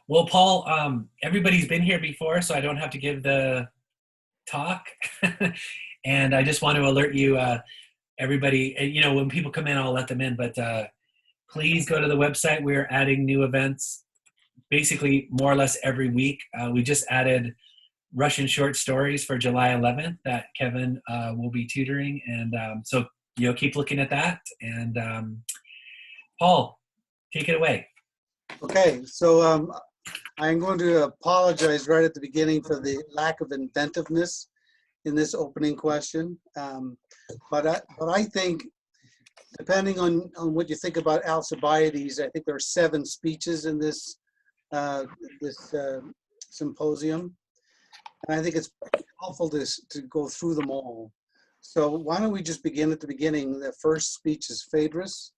Well, Paul, everybody's been here before, so I don't have to give the talk. And I just want to alert you, everybody, when people come in, I'll let them in, but please go to the website. We're adding new events basically more or less every week. We just added Russian short stories for July 11th that Kevin will be tutoring. And so, keep looking at that. And Paul, take it away. Okay, so I'm going to apologize right at the beginning for the lack of inventiveness in this opening question. But I think, depending on what you think about Alcibiades, I think there are 7 speeches in this symposium. And I think it's helpful to go through them all. So why don't we just begin at the beginning? The first speech is Phaedrus.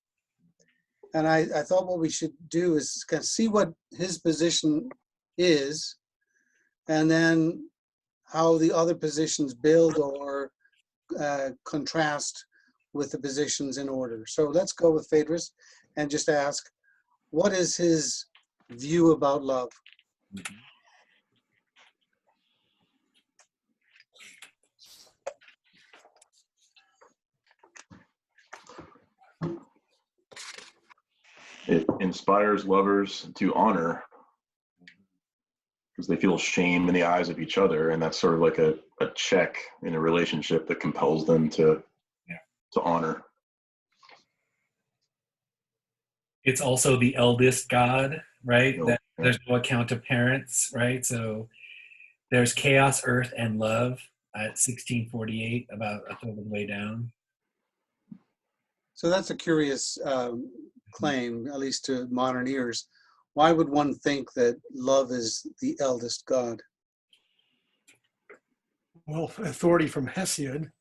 And I thought what we should do is kind of see what his position is, and then how the other positions build or contrast with the positions in order. So let's go with Phaedrus and just ask, what is his view about love? Mm-hmm. It inspires lovers to honor because they feel shame in the eyes of each other, and that's sort of like a check in a relationship that compels them to honor. It's also the eldest god, right? That there's no account of parents, right? So there's chaos, earth, and love at 1648, about a third of the way down. So that's a curious claim, at least to modern ears. Why would one think that love is the eldest god? Well, authority from Hesiod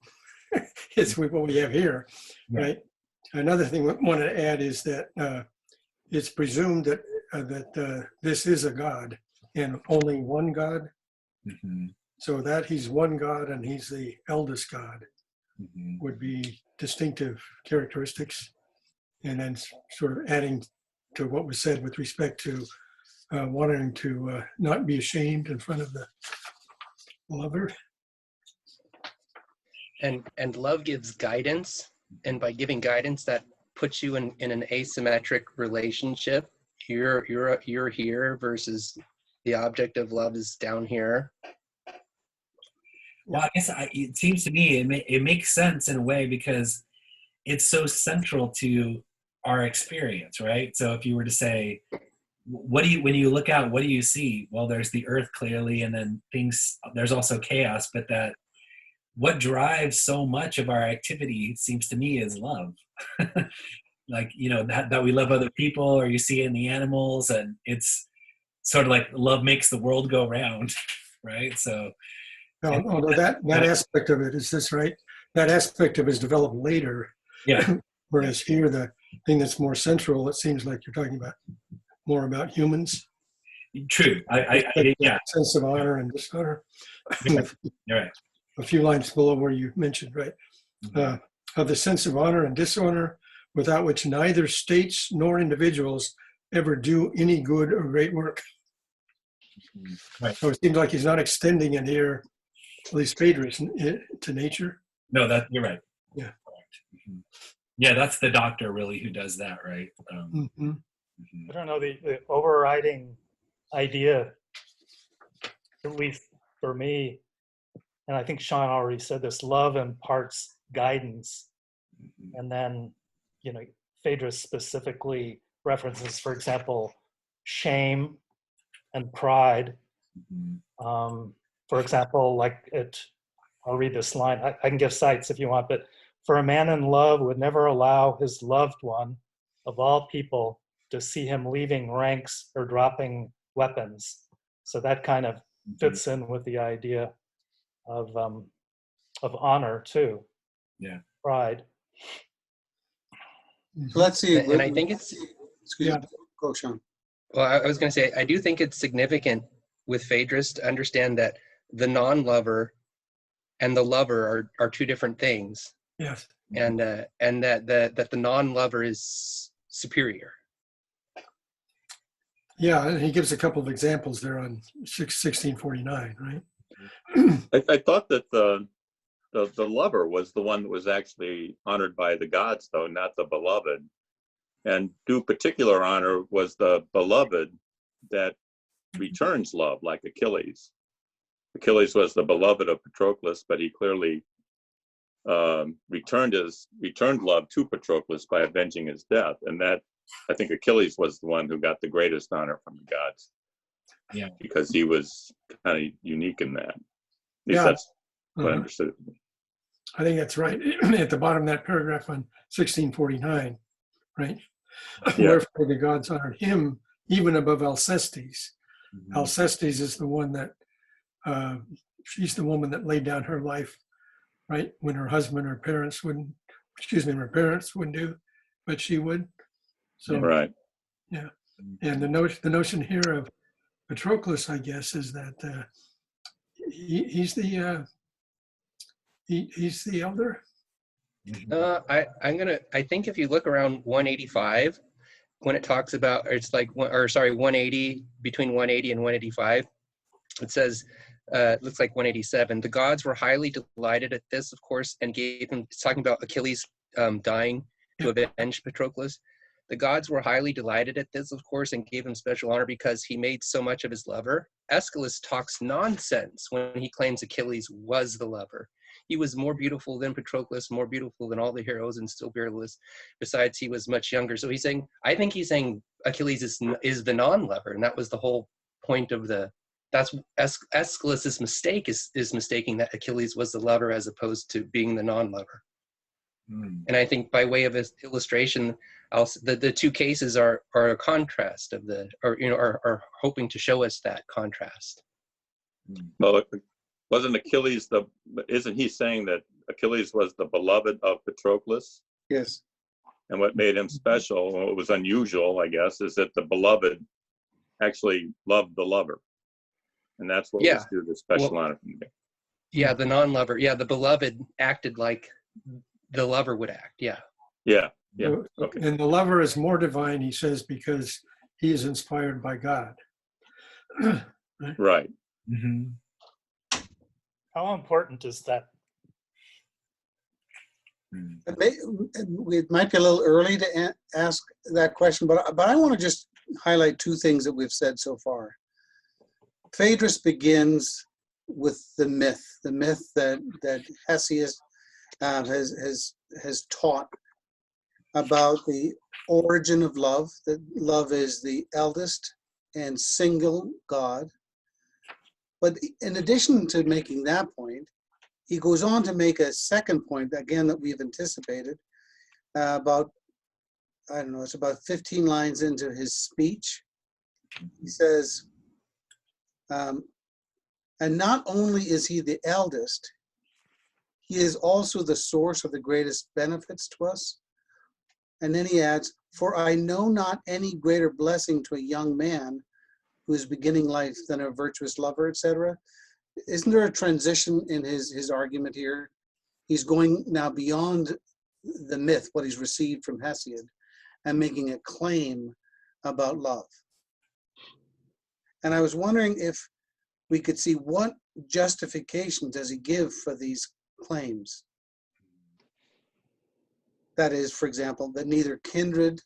is what we have here, right? Another thing I want to add is that it's presumed that this is a god and only one god. Mm-hmm. So that he's one god and he's the eldest god would be distinctive characteristics. And then sort of adding to what was said with respect to wanting to not be ashamed in front of the lover. And love gives guidance, and by giving guidance, that puts you in an asymmetric relationship. You're here versus the object of love is down here. Well, I guess it seems to me it makes sense in a way because it's so central to our experience, right? So if you were to say, when you look out, what do you see? Well, there's the earth clearly, and then there's also chaos, but that what drives so much of our activity seems to me is love. Like, that we love other people, or you see it in the animals, and it's sort of like love makes the world go round, right? So although that aspect of it is this, right? That aspect of it is developed later. Yeah. Whereas here, the thing that's more central, it seems like you're talking about more about humans. True. Yeah. Sense of honor and dishonor. You're right. A few lines below where you mentioned, right? Of the sense of honor and dishonor, without which neither states nor individuals ever do any good or great work. Right. So it seems like he's not extending it here, at least Phaedrus, to nature. No, you're right. Yeah. Mm-hmm. Yeah, that's the doctor really who does that, right? I don't know, the overriding idea, at least for me, and I think Sean already said this, love imparts guidance. And then, Phaedrus specifically references, for example, shame and pride. For example, I'll read this line. I can give cites if you want, but for a man in love would never allow his loved one of all people to see him leaving ranks or dropping weapons. So that kind of fits in with the idea of honor too. Yeah. Pride. So let's see. And I think it's... Excuse me. Go, Sean. Well, I was going to say, I do think it's significant with Phaedrus to understand that the non-lover and the lover are two different things. Yes. And that the non-lover is superior. Yeah, and he gives a couple of examples there on 1649, right? I thought that the lover was the one that was actually honored by the gods, though, not the beloved. And due particular honor was the beloved that returns love, like Achilles. Achilles was the beloved of Patroclus, but he clearly returned love to Patroclus by avenging his death. And that, I think Achilles was the one who got the greatest honor from the gods. Yeah. Because he was kind of unique in that. At least Yeah. that's what I understood. I think that's right. At the bottom of that paragraph on 1649, right? Yeah. Wherefore the gods honored him even above Alcestis. Mhm. Alcestis is the one that, she's the woman that laid down her life, right? When her husband or parents wouldn't, her parents wouldn't do, but she would. So, Right. yeah. And the notion here of Patroclus, I guess, is that he's the elder. I think if you look around 185, when it talks about, it's like 180, between 180 and 185, it says, looks like 187. The gods were highly delighted at this, of course, and gave him, it's talking about Achilles dying to avenge Patroclus. The gods were highly delighted at this, of course, and gave him special honor because he made so much of his lover. Aeschylus talks nonsense when he claims Achilles was the lover. He was more beautiful than Patroclus, more beautiful than all the heroes, and still beardless. Besides, he was much younger. So I think he's saying Achilles is the non-lover, and that was the whole point of that's Aeschylus's mistake is mistaking that Achilles was the lover as opposed to being the non-lover. And I think by way of illustration, the two cases are a contrast of are hoping to show us that contrast. Well, wasn't Achilles isn't he saying that Achilles was the beloved of Patroclus? Yes. And what made him special, what was unusual, I guess, is that the beloved actually loved the lover. And that's what was due to special honor from him. Yeah, the non-lover. Yeah, the beloved acted like the lover would act. Yeah. Yeah. Yeah. Okay. And the lover is more divine, he says, because he is inspired by God. Right. Mm-hmm. How important is that? It might be a little early to ask that question, but I want to just highlight two things that we've said so far. Phaedrus begins with the myth that Hesiod has taught about the origin of love, that love is the eldest and single God. But in addition to making that point, he goes on to make a second point, again, that we've anticipated, about, I don't know, it's about 15 lines into his speech. He says, and not only is he the eldest, he is also the source of the greatest benefits to us. And then he adds, for I know not any greater blessing to a young man who is beginning life than a virtuous lover, etc. Isn't there a transition in his argument here? He's going now beyond the myth, what he's received from Hesiod, and making a claim about love. And I was wondering if we could see what justification does he give for these claims. That is, for example, that neither kindred,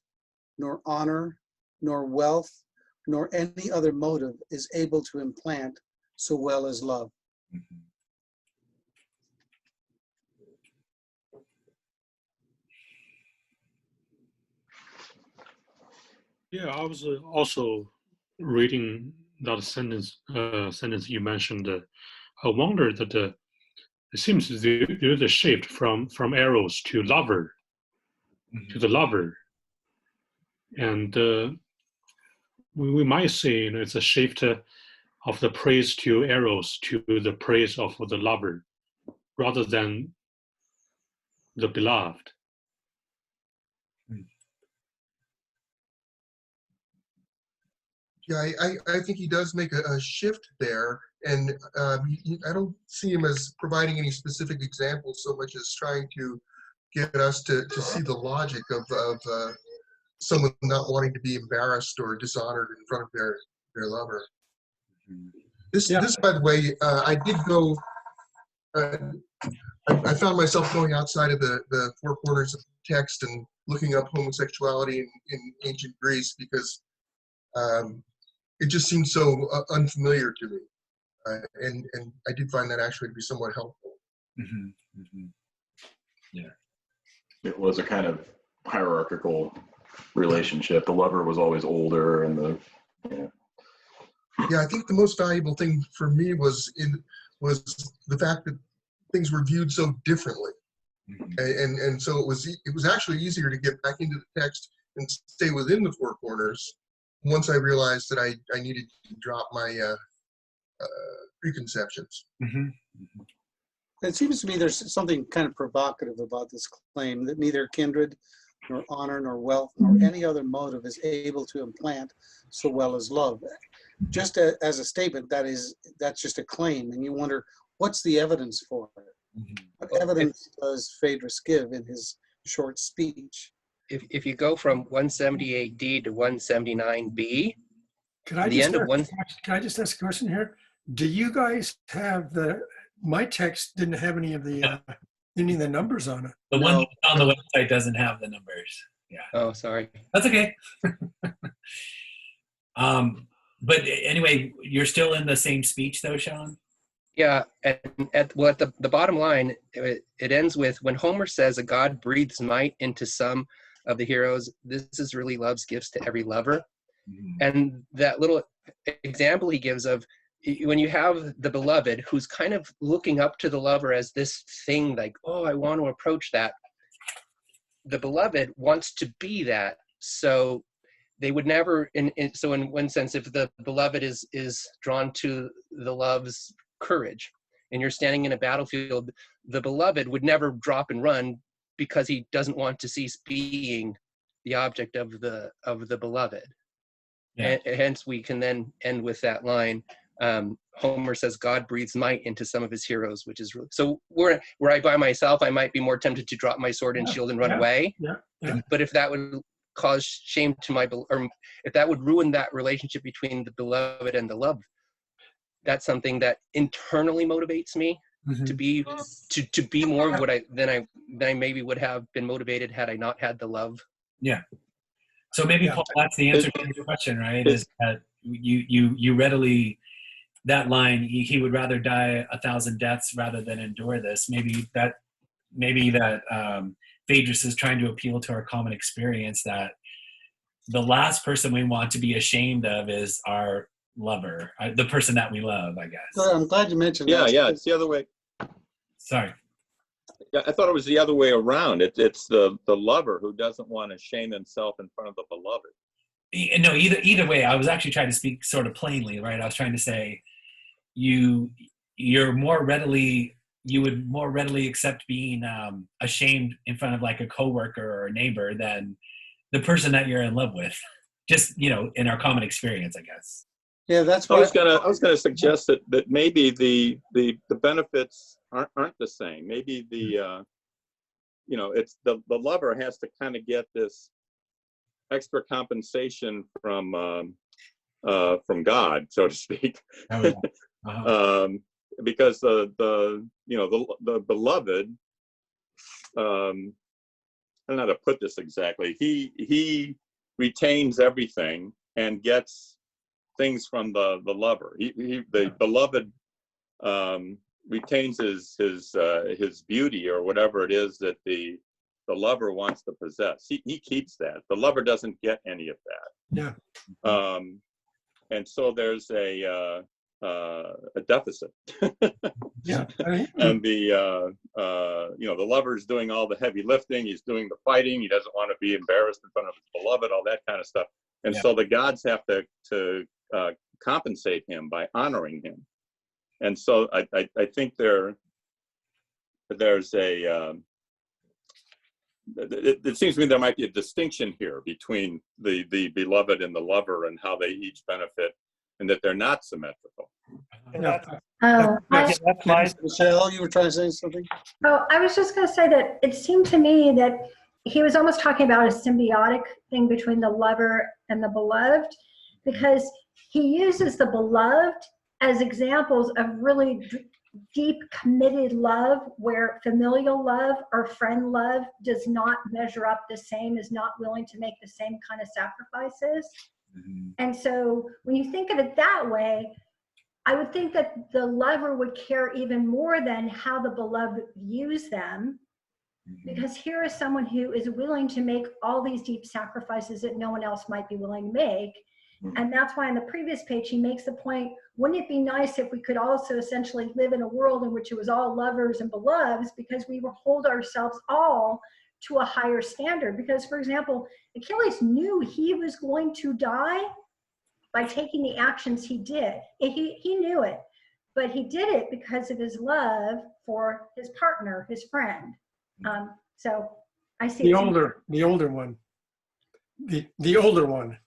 nor honor, nor wealth, nor any other motive is able to implant so well as love. Mm-hmm. Yeah, I was also reading that sentence you mentioned. I wonder that it seems there's a shift from eros to lover, to the lover, and we might say it's a shift of the praise to eros to the praise of the lover, rather than the beloved. Yeah, I think he does make a shift there, and I don't see him as providing any specific examples so much as trying to get us to see the logic of someone not wanting to be embarrassed or dishonored in front of their lover. This, by the way, I did go. I found myself going outside of the four corners of the text and looking up homosexuality in ancient Greece because it just seemed so unfamiliar to me, and I did find that actually to be somewhat helpful. Yeah, it was a kind of hierarchical relationship. The lover was always older, and I think the most valuable thing for me was the fact that things were viewed so differently, and so it was actually easier to get back into the text and stay within the four corners once I realized that I needed to drop my preconceptions. It seems to me there's something kind of provocative about this claim that neither kindred, nor honor, nor wealth, nor any other motive is able to implant so well as love. Just as a statement, that's just a claim, and you wonder, what's the evidence for it? What evidence does Phaedrus give in his short speech? If you go from 170 AD to 179 B, Can I just ask a question here? Do you guys have my text didn't have any of the numbers on it. The one on the website doesn't have the numbers. Yeah. Oh, sorry. That's okay. But anyway, you're still in the same speech though, Sean? Yeah, at the bottom line, it ends with, when Homer says a god breathes might into some of the heroes, this is really love's gifts to every lover. And that little example he gives of when you have the beloved who's kind of looking up to the lover as this thing like, oh, I want to approach that. The beloved wants to be that. So they would never, so in one sense, if the beloved is drawn to the love's courage and you're standing in a battlefield, the beloved would never drop and run because he doesn't want to cease being the object of the beloved. Yeah. And hence we can then end with that line. Homer says God breathes might into some of his heroes, which is really, so were I by myself, I might be more tempted to drop my sword and shield and run away. But if that would cause shame to or if that would ruin that relationship between the beloved and the love, that's something that internally motivates me to be more what than I maybe would have been motivated had I not had the love. Yeah. So maybe Paul, that's the answer to your question, right? Is that you readily, that line, he would rather die 1,000 deaths rather than endure this. Maybe that Phaedrus is trying to appeal to our common experience that the last person we want to be ashamed of is our lover, the person that we love, I guess. So I'm glad you mentioned that. Yeah, it's the other way. Sorry. Yeah, I thought it was the other way around. It's the lover who doesn't want to shame himself in front of the beloved. No, either way, I was actually trying to speak sort of plainly, right? I was trying to say you would more readily accept being ashamed in front of like a coworker or a neighbor than the person that you're in love with. Just, in our common experience, I guess. Yeah, that's I was gonna suggest that maybe the benefits aren't the same. Maybe it's the lover has to kind of get this extra compensation from God, so to speak. Oh, yeah. Because the beloved, I don't know how to put this exactly. He retains everything and gets things from the lover. The beloved retains his beauty or whatever it is that the lover wants to possess. He keeps that. The lover doesn't get any of that. Yeah. And so there's a deficit. Yeah. And the lover's doing all the heavy lifting. He's doing the fighting. He doesn't want to be embarrassed in front of his beloved. All that kind of stuff. And so the gods have to compensate him by honoring him. And so I think there's a it seems to me there might be a distinction here between the beloved and the lover and how they each benefit, and that they're not symmetrical. That's my Michelle, you were trying to say something? Oh, I was just going to say that it seemed to me that he was almost talking about a symbiotic thing between the lover and the beloved, because he uses the beloved as examples of really deep committed love, where familial love or friend love does not measure up the same, is not willing to make the same kind of sacrifices. And so when you think of it that way, I would think that the lover would care even more than how the beloved views them, because here is someone who is willing to make all these deep sacrifices that no one else might be willing to make. And that's why on the previous page, he makes the point, wouldn't it be nice if we could also essentially live in a world in which it was all lovers and beloveds, because we will hold ourselves all to a higher standard. Because, for example, Achilles knew he was going to die by taking the actions he did. He knew it, but he did it because of his love for his partner, his friend. So I see the older one, the older one,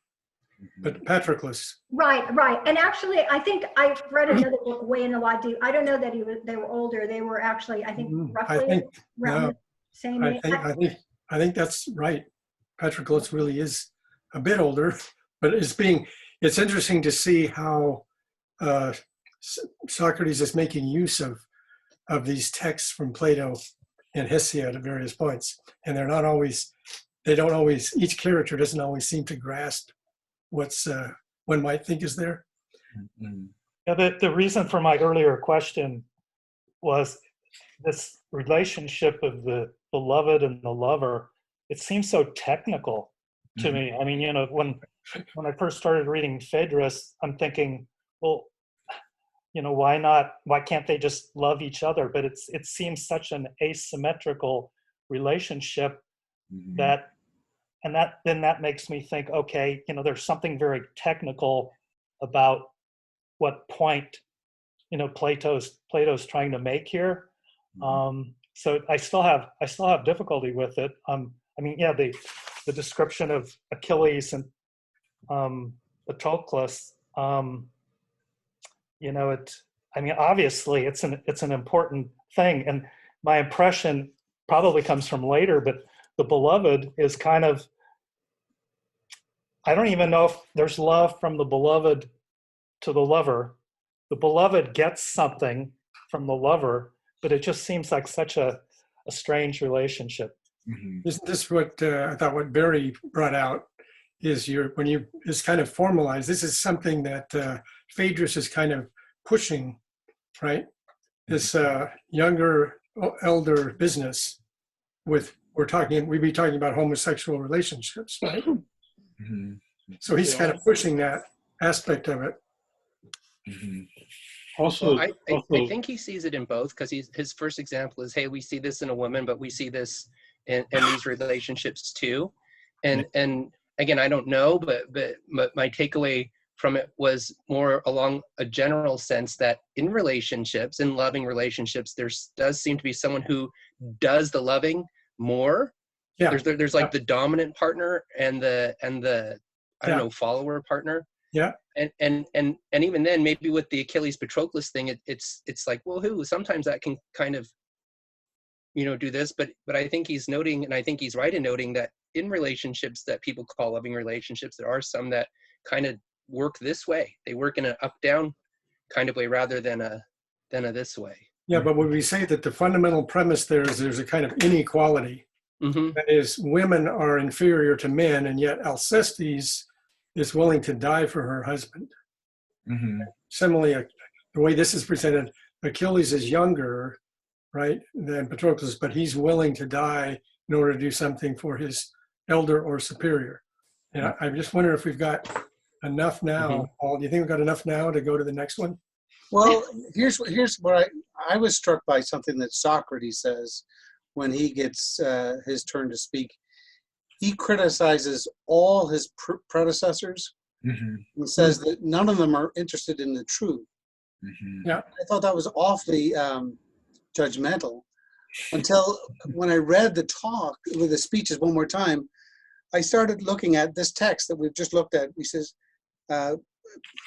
but Patroclus. Right. And actually, I think I read another book way in a lot deep. I don't know that they were older. They were actually, I think, roughly around the same age. I think that's right. Patroclus really is a bit older, but it's interesting to see how Socrates is making use of these texts from Plato and Hesiod at various points, and each character doesn't always seem to grasp what's one might think is there. Yeah, the reason for my earlier question was this relationship of the beloved and the lover. It seems so technical to me. I mean, when I first started reading Phaedrus, I'm thinking, well, why can't they just love each other? But it seems such an asymmetrical relationship that makes me think, okay, there's something very technical about what point, Plato's trying to make here. So I still have difficulty with it. The description of Achilles and Patroclus, obviously it's an important thing, and my impression probably comes from later, but the beloved is kind of, I don't even know if there's love from the beloved to the lover. The beloved gets something from the lover, but it just seems like such a strange relationship. Isn't this what I thought what Barry brought out is is kind of formalized. This is something that Phaedrus is kind of pushing, right? This younger, elder business we'd be talking about homosexual relationships, right? So he's kind of pushing that aspect of it. Also, I think he sees it in both, because his first example is, hey, we see this in a woman, but we see this in these relationships too. And again, I don't know, but my takeaway from it was more along a general sense that in relationships, in loving relationships, does seem to be someone who does the loving more. Yeah. There's like the dominant partner and the I don't know, follower partner. Yeah. And even then, maybe with the Achilles Patroclus thing, it's like, well, sometimes that can kind of, do this, but I think he's noting, and I think he's right in noting, that in relationships that people call loving relationships, there are some that kind of work this way. They work in an up-down kind of way rather than a this way. Yeah, but when we say that the fundamental premise there's a kind of inequality, that is, women are inferior to men, and yet Alcestis is willing to die for her husband. Similarly, the way this is presented, Achilles is younger, right, than Patroclus, but he's willing to die in order to do something for his elder or superior. And I just wonder if we've got enough now. Paul, do you think we've got enough now to go to the next one? Well, here's what I was struck by something that Socrates says when he gets his turn to speak. He criticizes all his predecessors and says that none of them are interested in the truth. Yeah, I thought that was awfully judgmental, until when I read the talk with the speeches one more time, I started looking at this text that we've just looked at. He says,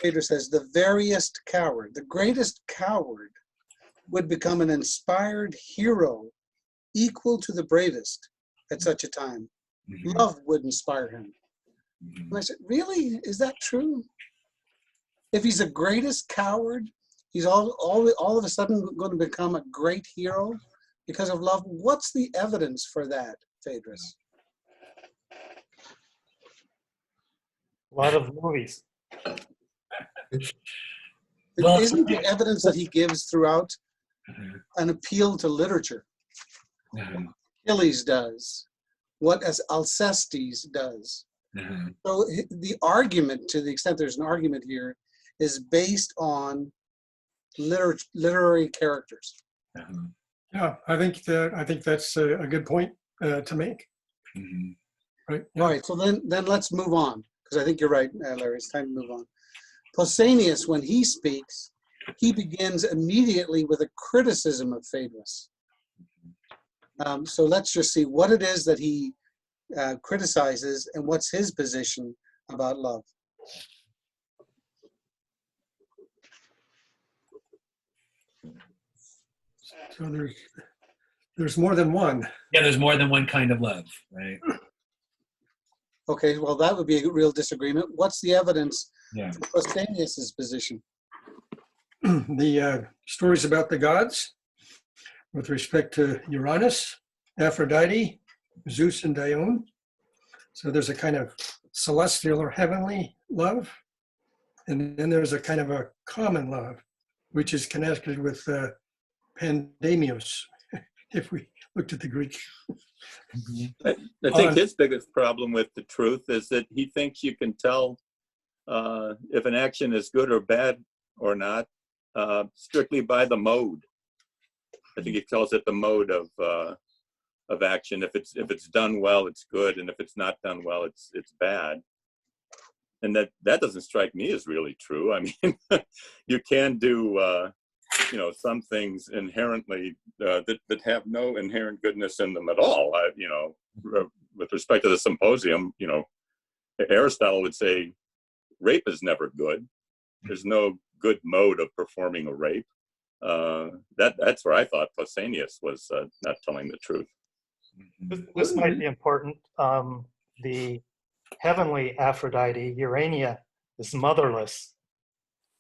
Phaedrus says, the veriest coward, the greatest coward, would become an inspired hero equal to the bravest. at such a time. Mhm. Love would inspire him. Mhm. And I said, really? Is that true? If he's the greatest coward, he's all of a sudden going to become a great hero because of love. What's the evidence for that, Phaedrus? A lot of movies. Well, Isn't the evidence that he gives throughout Mhm. an appeal to literature? Mhm. Achilles does, what as Alcestes does. Mhm. So the argument, to the extent there's an argument here, is based on literary characters. Mhm. Yeah, I think that's a good point to make. Mhm. Right. All right, so then let's move on, because I think you're right, Larry. It's time to move on. Pausanias, when he speaks, he begins immediately with a criticism of Phaedrus. So let's just see what it is that he criticizes and what's his position about love. So there's more than one. Yeah, there's more than one kind of love, right? Okay, well, that would be a real disagreement. What's the evidence Yeah. for Pausanias' position? The stories about the gods with respect to Uranus, Aphrodite, Zeus, and Dione. So there's a kind of celestial or heavenly love. And then there's a kind of a common love, which is connected with pandemios, if we looked at the Greek. I think his biggest problem with the truth is that he thinks you can tell if an action is good or bad or not strictly by the mode. I think he calls it the mode of action. If it's done well, it's good, and if it's not done well, it's bad. And that doesn't strike me as really true. I mean, you can do some things inherently that have no inherent goodness in them at all. With respect to the Symposium, Aristotle would say rape is never good. There's no good mode of performing a rape. That's where I thought Pausanias was not telling the truth. This might be important. The heavenly Aphrodite, Urania, is motherless,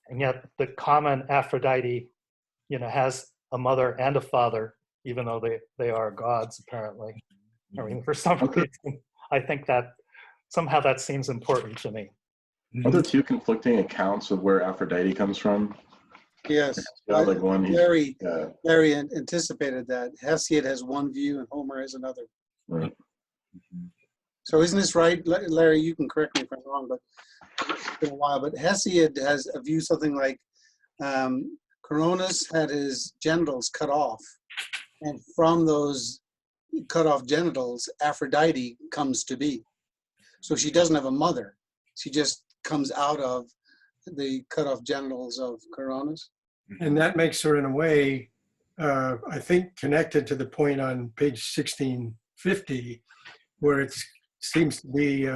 and yet the common Aphrodite, has a mother and a father, even though they are gods apparently. I mean, for some reason, I think that somehow that seems important to me. Are there two conflicting accounts of where Aphrodite comes from? Yes, Like one, Larry anticipated that. Hesiod has one view and Homer has another. Right. So isn't this right, Larry? You can correct me if I'm wrong, but it's been a while. But Hesiod has a view something like Coronis had his genitals cut off, and from those cut off genitals, Aphrodite comes to be. So she doesn't have a mother. She just comes out of the cut off genitals of Coronis. And that makes her, in a way, I think, connected to the point on page 1650, where it seems to be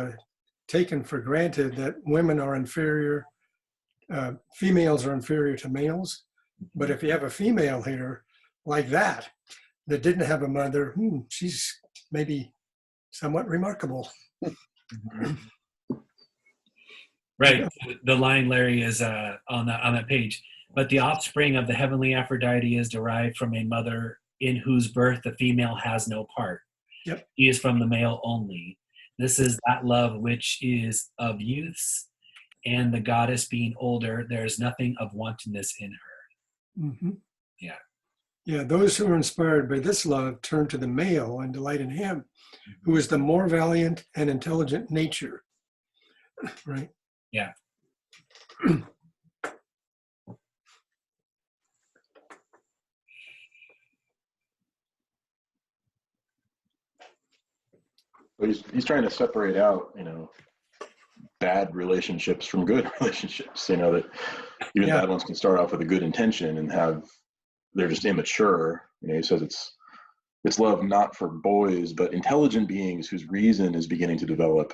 taken for granted that women are inferior, females are inferior to males. But if you have a female here like that didn't have a mother, she's maybe somewhat remarkable. Right. The line, Larry, is on that page. But the offspring of the heavenly Aphrodite is derived from a mother in whose birth the female has no part. Yep. He is from the male only. This is that love which is of youths, and the goddess being older, there is nothing of wantonness in her. Mm-hmm. Yeah. Yeah, those who are inspired by this love turn to the male and delight in him, who is the more valiant and intelligent nature. Right? Yeah. He's trying to separate out, bad relationships from good relationships. That even bad ones can start off with a good intention and they're just immature. He says it's love not for boys, but intelligent beings whose reason is beginning to develop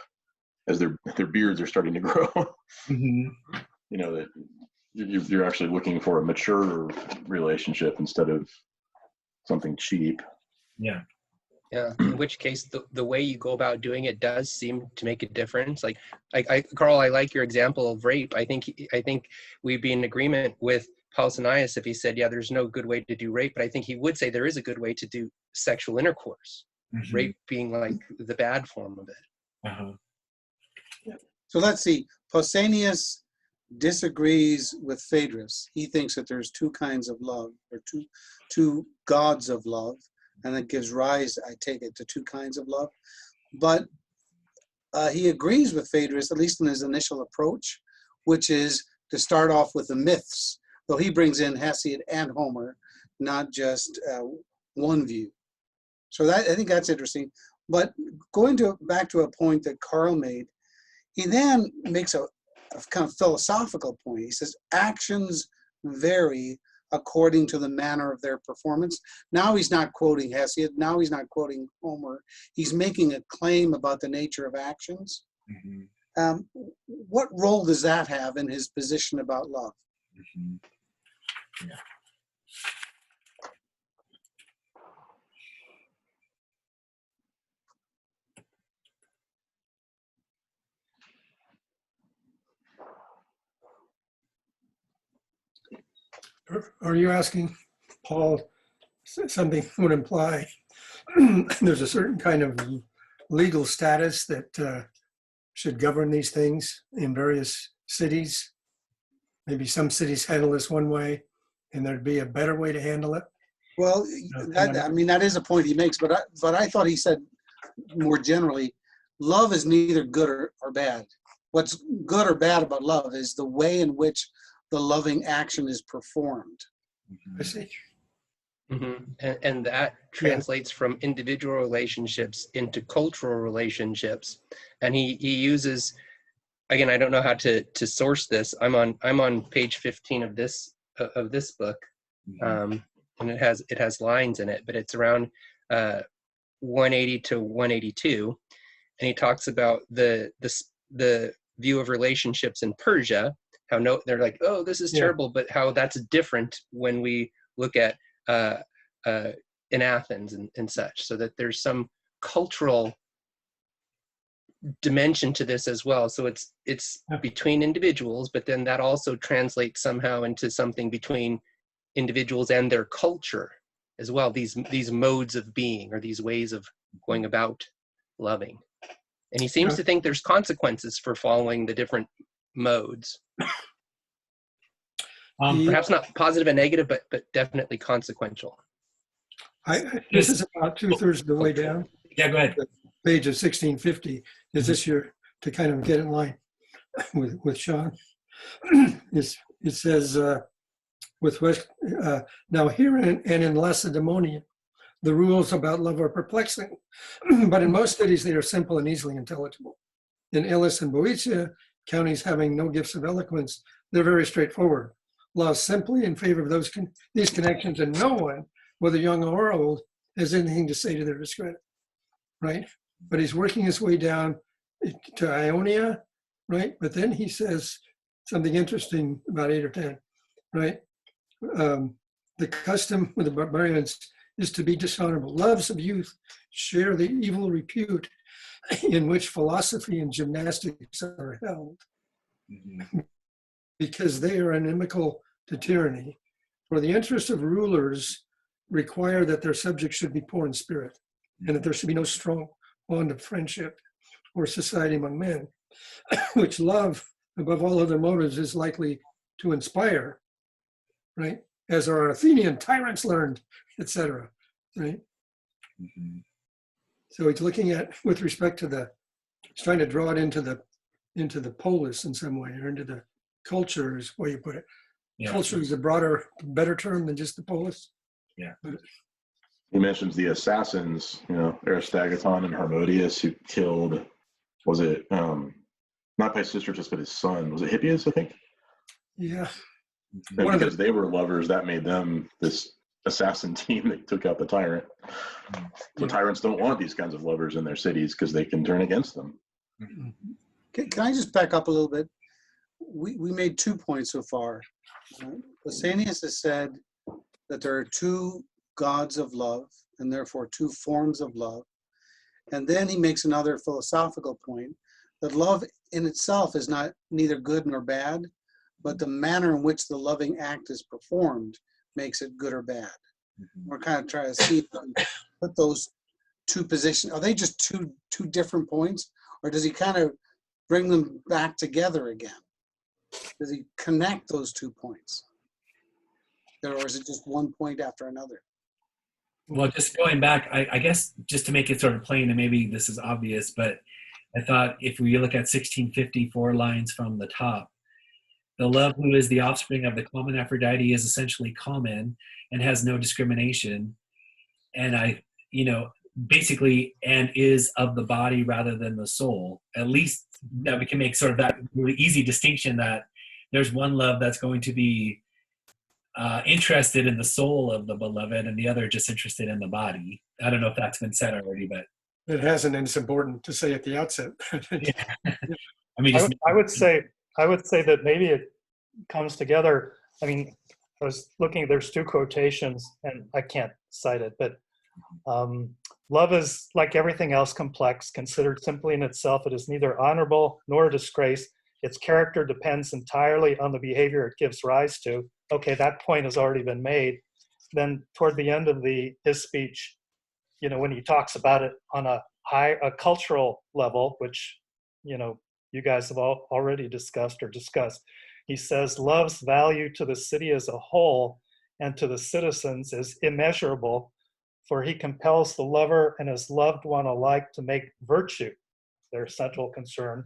as their beards are starting to grow. Mm-hmm. That you're actually looking for a mature relationship instead of something cheap. Yeah. Yeah, in which case the way you go about doing it does seem to make a difference. Like, Carl, I like your example of rape. I think we'd be in agreement with Pausanias if he said, yeah, there's no good way to do rape, but I think he would say there is a good way to do sexual intercourse. Rape being like the bad form of it. So let's see. Pausanias disagrees with Phaedrus. He thinks that there's two kinds of love, or two gods of love, and it gives rise, I take it, to two kinds of love. But he agrees with Phaedrus, at least in his initial approach, which is to start off with the myths, though he brings in Hesiod and Homer, not just one view. So that, I think that's interesting. But going back to a point that Carl made, he then makes a kind of philosophical point. He says, actions vary according to the manner of their performance. Now he's not quoting Hesiod. Now he's not quoting Homer. He's making a claim about the nature of actions. What role does that have in his position about love? Yeah. Are you asking, Paul, something would imply there's a certain kind of legal status that should govern these things in various cities? Maybe some cities handle this one way, and there'd be a better way to handle it? Well, I mean, that is a point he makes, but I thought he said more generally, love is neither good or bad. What's good or bad about love is the way in which the loving action is performed. I see. And that translates from individual relationships into cultural relationships. And he uses, again, I don't know how to source this. I'm on page 15 of this book, and it has lines in it, but it's around 180 to 182, and he talks about the view of relationships in Persia. How they're like, oh, this is terrible, but how that's different when we look at in Athens and such, so that there's some cultural dimension to this as well. So it's between individuals, but then that also translates somehow into something between individuals and their culture as well. These modes of being, or these ways of going about loving. And he seems to think there's consequences for following the different modes. Perhaps not positive and negative, but definitely consequential. This is about 2/3 of the way down. Yeah, go ahead. Page of 1650. Is this your, to kind of get in line with Sean? It says, now here and in Lacedaemonian, the rules about love are perplexing, but in most cities they are simple and easily intelligible. In Elis and Boeotia, counties having no gifts of eloquence, they're very straightforward. Law is simply in favor of these connections, and no one, whether young or old, has anything to say to their discredit, right? But he's working his way down to Ionia, right? But then he says something interesting about 8 or 10, right? The custom with the barbarians is to be dishonorable. Loves of youth share the evil repute in which philosophy and gymnastics are held, because they are inimical to tyranny. For the interests of rulers require that their subjects should be poor in spirit, and that there should be no strong bond of friendship or society among men, which love, above all other motives, is likely to inspire, right? As our Athenian tyrants learned, etc., right? So he's looking at, with respect to he's trying to draw it into the polis in some way, or into the culture is where you put it. Yeah. Culture is a better term than just the polis. Yeah. He mentions the assassins, Aristagaton and Harmodius, who killed, was it, not Pisistratus, but his son, was it Hippias, I think? Yeah. And because they were lovers, that made them this assassin team that took out the tyrant. So tyrants don't want these kinds of lovers in their cities because they can turn against them. Can I just back up a little bit? We made 2 points so far. Pausanias has said that there are two gods of love, and therefore two forms of love. And then he makes another philosophical point that love in itself is not neither good nor bad, but the manner in which the loving act is performed makes it good or bad. We're kind of trying to see if we can put those two positions. Are they just two different points, or does he kind of bring them back together again? Does he connect those 2 points? Or is it just one point after another? Well, just going back, I guess just to make it sort of plain, and maybe this is obvious, but I thought if we look at 1654 lines from the top, the love who is the offspring of the common Aphrodite is essentially common and has no discrimination. And basically, and is of the body rather than the soul. At least that we can make sort of that really easy distinction that there's one love that's going to be interested in the soul of the beloved and the other just interested in the body. I don't know if that's been said already, but It hasn't, and it's important to say at the outset. I mean, I would say that maybe it comes together. I mean, I was looking, there's two quotations, and I can't cite it, but love is like everything else complex. Considered simply in itself, it is neither honorable nor a disgrace. Its character depends entirely on the behavior it gives rise to. Okay, that point has already been made. Then toward the end of his speech, when he talks about it on a cultural level, which, you guys have already discussed, he says, love's value to the city as a whole and to the citizens is immeasurable, for he compels the lover and his loved one alike to make virtue their central concern.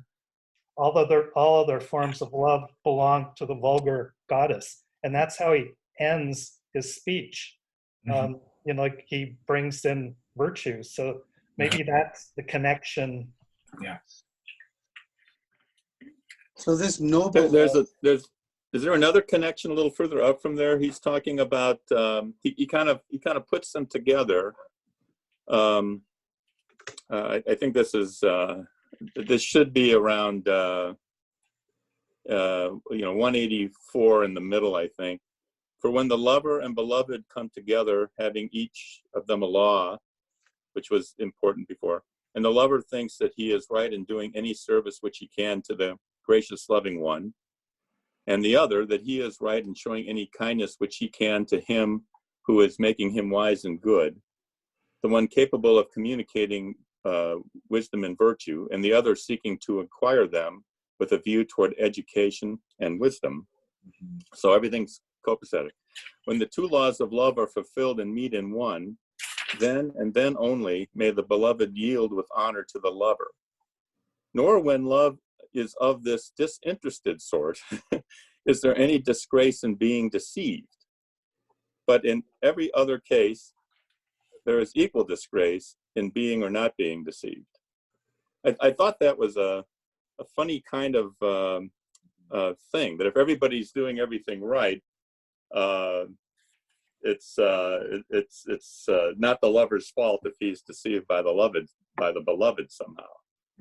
All other forms of love belong to the vulgar goddess. And that's how he ends his speech. Like he brings in virtue. So maybe that's the connection. Yeah. So this noble. Is there another connection a little further up from there? He's talking about he kind of puts them together. I think this should be around 184 in the middle, I think. For when the lover and beloved come together, having each of them a law, which was important before, and the lover thinks that he is right in doing any service which he can to the gracious loving one, and the other that he is right in showing any kindness which he can to him who is making him wise and good, the one capable of communicating wisdom and virtue, and the other seeking to acquire them with a view toward education and wisdom. So everything's copacetic. When the two laws of love are fulfilled and meet in one, then and then only may the beloved yield with honor to the lover. Nor when love is of this disinterested sort is there any disgrace in being deceived. But in every other case, there is equal disgrace in being or not being deceived. I thought that was a funny kind of thing, that if everybody's doing everything right, it's not the lover's fault if he's deceived by the beloved somehow.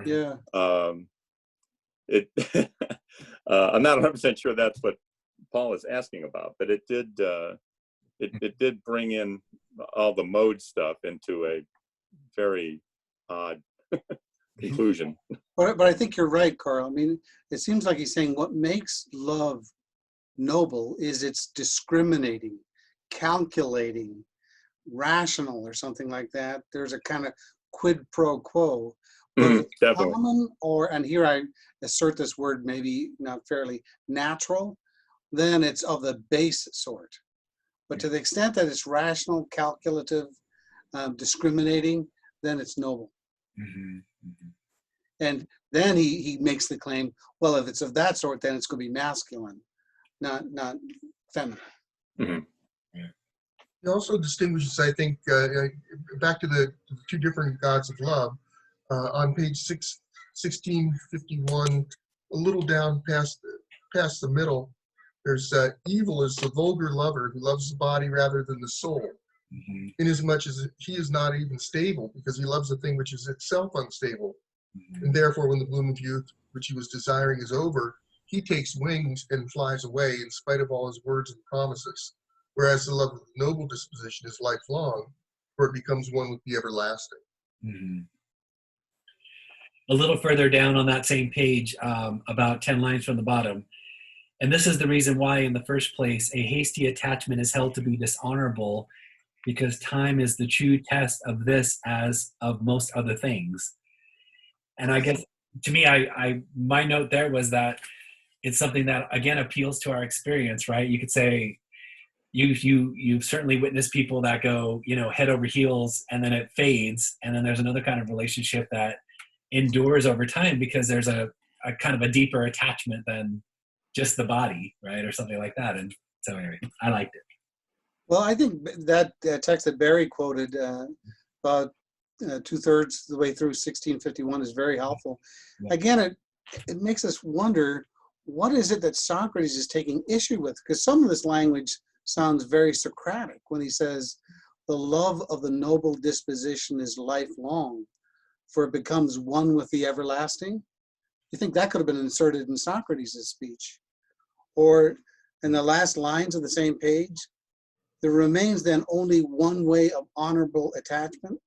Yeah. I'm not 100% sure that's what Paul is asking about, but it did bring in all the mode stuff into a very odd conclusion. But I think you're right, Carl. I mean, it seems like he's saying what makes love noble is it's discriminating, calculating, rational, or something like that. There's a kind of quid pro quo. Definitely. Common, and here I assert this word maybe not fairly, natural, then it's of the base sort. But to the extent that it's rational, calculative, discriminating, then it's noble. And then he makes the claim, well, if it's of that sort, then it's going to be masculine, not feminine. He also distinguishes, I think, back to the two different gods of love, on page 1651, a little down past the middle, there's evil is the vulgar lover who loves the body rather than the soul, inasmuch as he is not even stable, because he loves a thing which is itself unstable. And therefore, when the bloom of youth, which he was desiring, is over, he takes wings and flies away in spite of all his words and promises. Whereas the love of the noble disposition is lifelong, where it becomes one with the everlasting. Mhm. A little further down on that same page, about 10 lines from the bottom. And this is the reason why, in the first place, a hasty attachment is held to be dishonorable, because time is the true test of this as of most other things. And I guess, to me, my note there was that it's something that, again, appeals to our experience, right? You could say, you've certainly witnessed people that go, head over heels, and then it fades, and then there's another kind of relationship that endures over time because there's a kind of a deeper attachment than just the body, right, or something like that. And so anyway, I liked it. Well, I think that text that Barry quoted about 2/3 the way through 1651 is very helpful. Yeah. Again, it makes us wonder, what is it that Socrates is taking issue with? Because some of this language sounds very Socratic when he says, the love of the noble disposition is lifelong, for it becomes one with the everlasting. You think that could have been inserted in Socrates' speech? Or in the last lines of the same page, there remains then only one way of honorable attachment,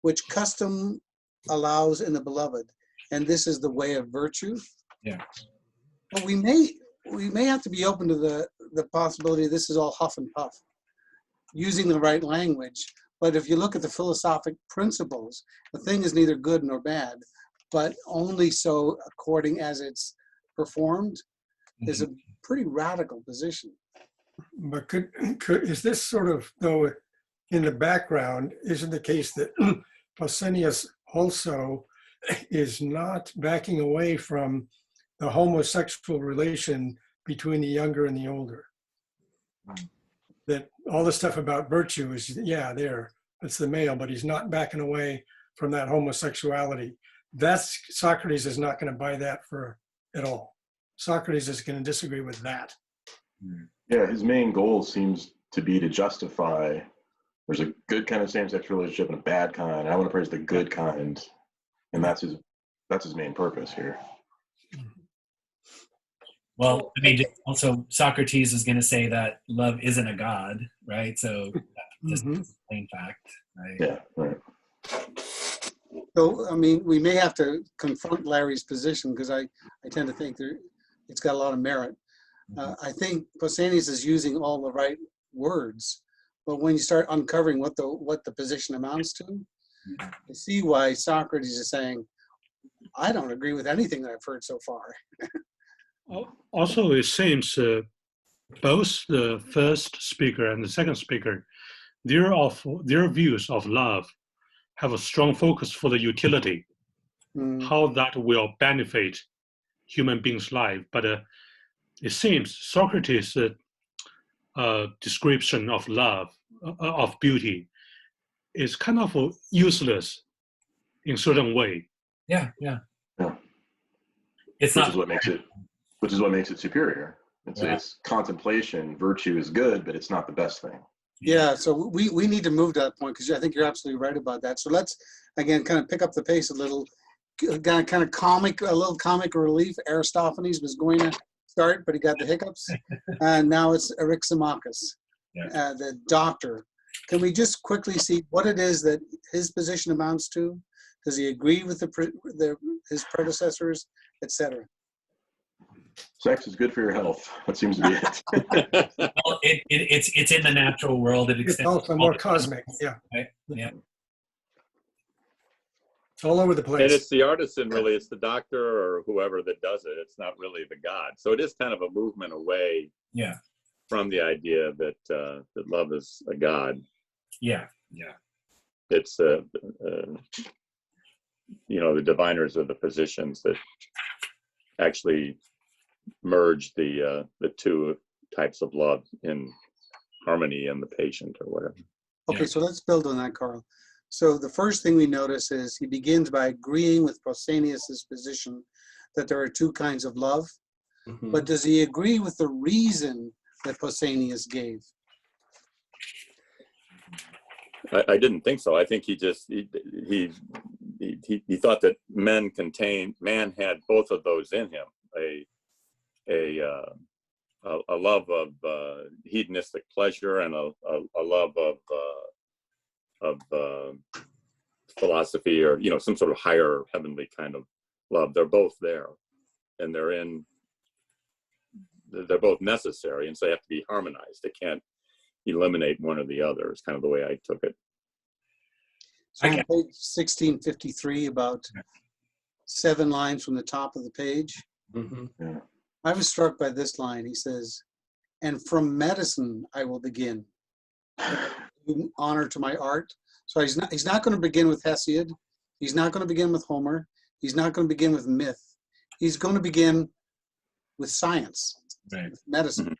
which custom allows in the beloved, and this is the way of virtue. Yeah. But we may have to be open to the possibility this is all huff and puff, using the right language. But if you look at the philosophic principles, the thing is neither good nor bad, but only so according as it's performed, is a pretty radical position. But is this sort of, though, in the background, isn't the case that Pausanias also is not backing away from the homosexual relation between the younger and the older? That all the stuff about virtue is, it's the male, but he's not backing away from that homosexuality. Socrates is not going to buy that at all. Socrates is going to disagree with that. Yeah, his main goal seems to be to justify there's a good kind of same-sex relationship and a bad kind. I want to praise the good kind, and that's his main purpose here. Well, I mean, also Socrates is going to say that love isn't a god, right? So that's just a plain fact, right? Yeah, right. So, I mean, we may have to confront Larry's position, because I tend to think it's got a lot of merit. I think Pausanias is using all the right words, but when you start uncovering what the position amounts to, you see why Socrates is saying, I don't agree with anything that I've heard so far. Also, it seems both the first speaker and the second speaker, their views of love have a strong focus for the utility, how that will benefit human beings' life. But it seems Socrates' description of love, of beauty, is kind of useless in certain way. Yeah. It's Which is what makes it superior. It's contemplation. Virtue is good, but it's not the best thing. Yeah, so we need to move to that point, because I think you're absolutely right about that. So let's, again, kind of pick up the pace a little, kind of a little comic relief. Aristophanes was going to start, but he got the hiccups. And now it's Eryximachus, the doctor. Can we just quickly see what it is that his position amounts to? Does he agree with his predecessors, etc.? Sex is good for your health. That seems to be it. Well, it's in the natural world. It's also more cosmic. Yeah. Right? Yeah. It's all over the place. And it's the artisan, really. It's the doctor or whoever that does it. It's not really the god. So it is kind of a movement away from the idea that that love is a god. Yeah. It's the diviners are the physicians that actually merge the two types of love in harmony in the patient or whatever. Okay, so let's build on that, Carl. So the first thing we notice is he begins by agreeing with Pausanias' position that there are two kinds of love. But does he agree with the reason that Pausanias gave? I didn't think so. I think he thought that man had both of those in him, a love of hedonistic pleasure and a love of philosophy, or some sort of higher heavenly kind of love. They're both there, and they're both necessary, and so they have to be harmonized. They can't eliminate one or the other. Is kind of the way I took it. So on page 1653, about 7 lines from the top of the page, Yeah. I was struck by this line. He says, "And from medicine I will begin, in honor to my art." So he's not going to begin with Hesiod. He's not going to begin with Homer. He's not going to begin with myth. He's going to begin with science, with medicine.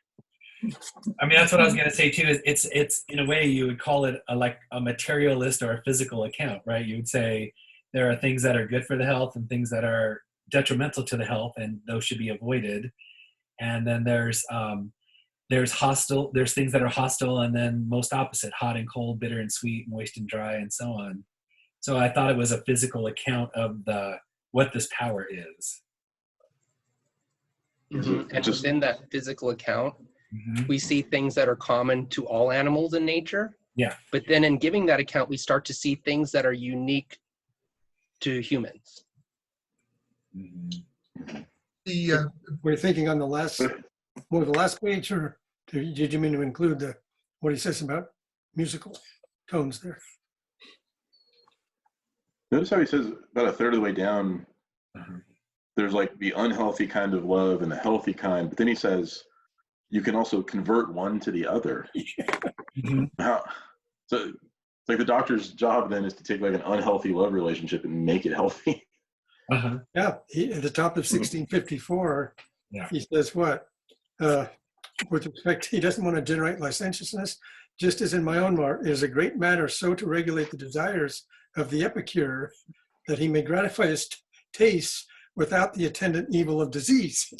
I mean, that's what I was going to say too. Is it's in a way you would call it like a materialist or a physical account, right? You would say there are things that are good for the health and things that are detrimental to the health, and those should be avoided. And then there's things that are hostile, and then most opposite: hot and cold, bitter and sweet, moist and dry, and so on. So I thought it was a physical account of what this power is. And within that physical account, we see things that are common to all animals in nature. Yeah. But then in giving that account, we start to see things that are unique to humans. We're thinking on the last page, or did you mean to include what he says about musical tones there? Notice how he says about a third of the way down, there's like the unhealthy kind of love and the healthy kind, but then he says you can also convert one to the other. So it's like the doctor's job then is to take like an unhealthy love relationship and make it healthy. Yeah, at the top of 1654, he says what? With respect, he doesn't want to generate licentiousness, just as in my own heart is a great matter so to regulate the desires of the epicure that he may gratify his tastes without the attendant evil of disease.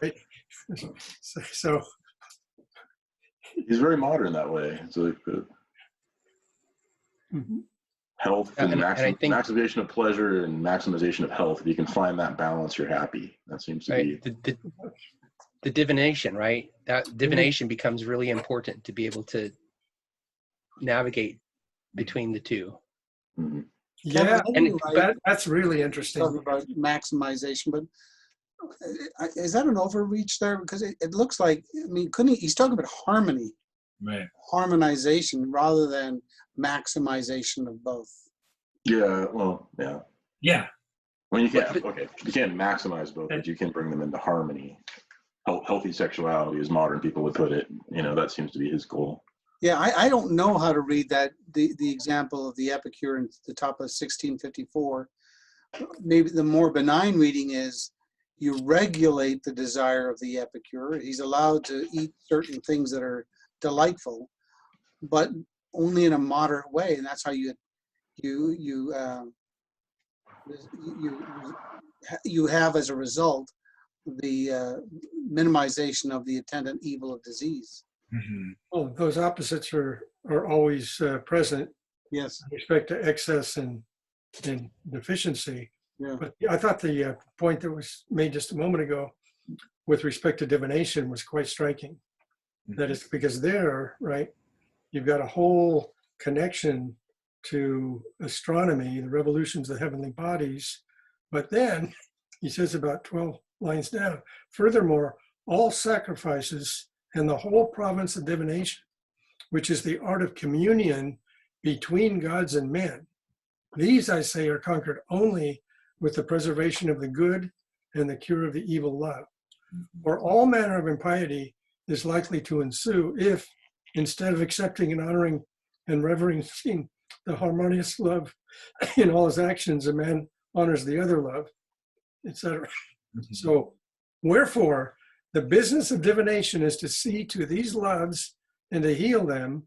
Right? So he's very modern that way. It's like the health and, maximization of pleasure and maximization of health. If you can find that balance, you're happy. That seems to be the divination, right? That divination becomes really important to be able to navigate between the two. Yeah, and that's really interesting. Talking about maximization, but is that an overreach there? Because it looks like, I mean, he's talking about harmony, right? Harmonization rather than maximization of both. Yeah, well, yeah. Yeah. Well, you can't maximize both, but you can bring them into harmony. Healthy sexuality, as modern people would put it, that seems to be his goal. Yeah, I don't know how to read that, the example of the epicure in the top of 1654. Maybe the more benign reading is you regulate the desire of the epicure. He's allowed to eat certain things that are delightful, but only in a moderate way, and that's how you have as a result the minimization of the attendant evil of disease. Well, those opposites are always present. Yes. With respect to excess and deficiency. Yeah. But I thought the point that was made just a moment ago with respect to divination was quite striking. That is because there, right, you've got a whole connection to astronomy, the revolutions of the heavenly bodies. But then he says about 12 lines down, furthermore, all sacrifices and the whole province of divination, which is the art of communion between gods and men. These, I say, are conquered only with the preservation of the good and the cure of the evil love. For all manner of impiety is likely to ensue if, instead of accepting and honoring and reverencing the harmonious love in all his actions, a man honors the other love, etc. So, wherefore, the business of divination is to see to these loves and to heal them,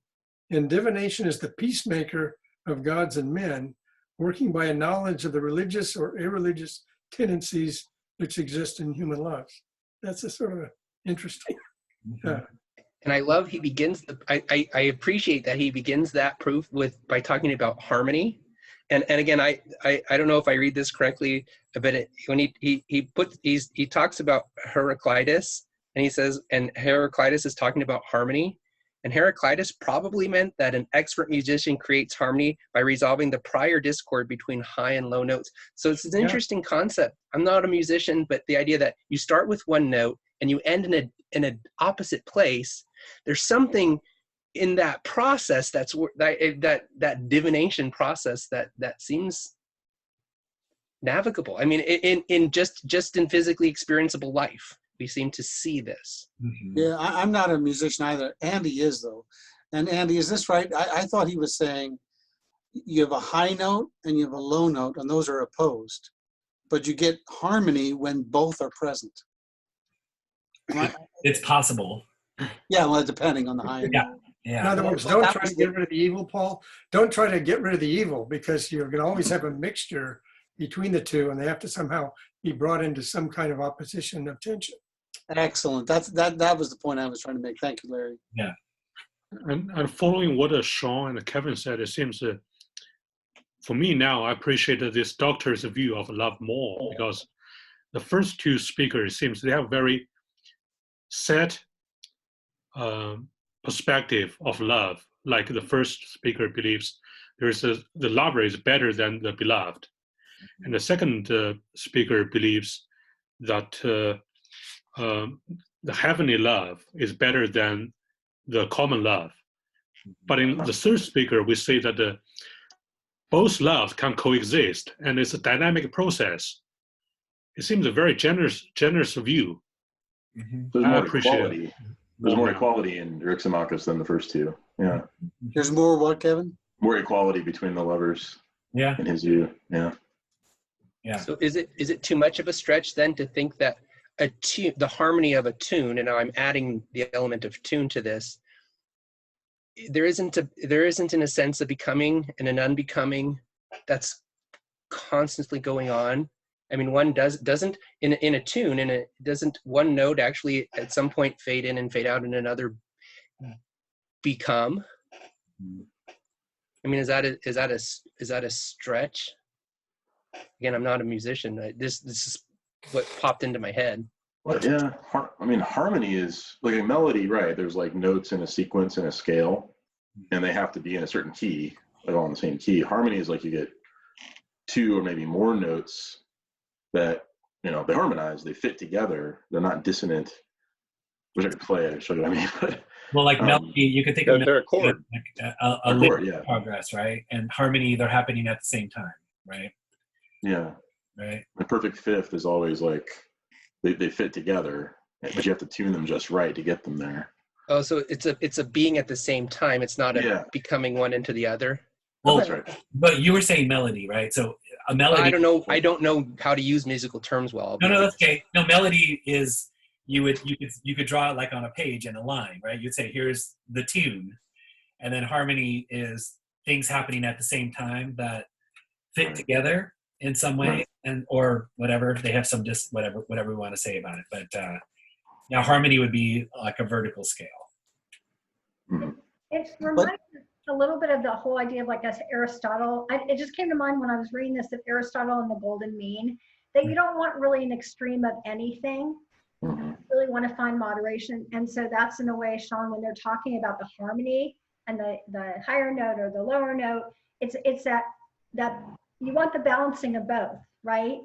and divination is the peacemaker of gods and men, working by a knowledge of the religious or irreligious tendencies which exist in human lives. That's a sort of interesting. And I love he begins. I appreciate that he begins that proof by talking about harmony. And again, I don't know if I read this correctly, but when he talks about Heraclitus, and he says, and Heraclitus is talking about harmony, And Heraclitus probably meant that an expert musician creates harmony by resolving the prior discord between high and low notes. So it's an interesting concept. I'm not a musician, but the idea that you start with one note and you end in an opposite place, there's something in that process that divination process that seems navigable. I mean, in just in physically experienceable life, we seem to see this. Yeah, I'm not a musician either. Andy is, though. And Andy, is this right? I thought he was saying you have a high note and you have a low note, and those are opposed. But you get harmony when both are present. It's possible. Yeah, well, depending on the high. Yeah. Yeah. In other words, don't try to get rid of the evil, Paul. Don't try to get rid of the evil, because you're going to always have a mixture between the two, and they have to somehow be brought into some kind of opposition of tension. Excellent. That was the point I was trying to make. Thank you, Larry. Yeah. And following what Sean and Kevin said, it seems that for me now, I appreciate this doctor's view of love more, because the first two speakers seems they have very set perspective of love. Like the first speaker believes the lover is better than the beloved, and the second speaker believes that the heavenly love is better than the common love. But in the third speaker, we say that both loves can coexist, and it's a dynamic process. It seems a very generous view. There's I more appreciate equality. There's more equality in Eryximachus than the first two. Yeah. There's more what, Kevin? More equality between the lovers. Yeah. In his view. Yeah. Yeah. So is it too much of a stretch then to think that the harmony of a tune, and now I'm adding the element of tune to this, there isn't in a sense a becoming and an unbecoming that's constantly going on? I mean, one doesn't in a tune, doesn't one note actually at some point fade in and fade out and another become? I mean, is that a stretch? Again, I'm not a musician. This is what popped into my head. Well, yeah, I mean, harmony is like a melody, right? There's like notes in a sequence and a scale, and they have to be in a certain key, like all in the same key. Harmony is like you get two or maybe more notes that, they harmonize, they fit together, they're not dissonant. Wish I could play it and show you what I mean. But, well, like melody, you could think of they're a melody chord. like a chord, linear progress, right? And harmony, they're happening at the same time, right? Yeah. Right. The perfect fifth is always like they fit together, but you have to tune them just right to get them there. Oh, so it's a being at the same time. It's not a becoming one into the other. Well, that's right. But you were saying melody, right? So a melody. I don't know how to use musical terms well. No, that's okay. No, melody is you could draw it like on a page in a line, right? You'd say here's the tune, and then harmony is things happening at the same time that fit together in some way, and or whatever they have some whatever we want to say about it. But now harmony would be like a vertical scale. It reminds me a little bit of the whole idea of, like, as Aristotle. It just came to mind when I was reading this, of Aristotle and the golden mean, that you don't want really an extreme of anything. You really want to find moderation. And so that's, in a way, Sean, when they're talking about the harmony and the higher note or the lower note, it's that you want the balancing of both, right?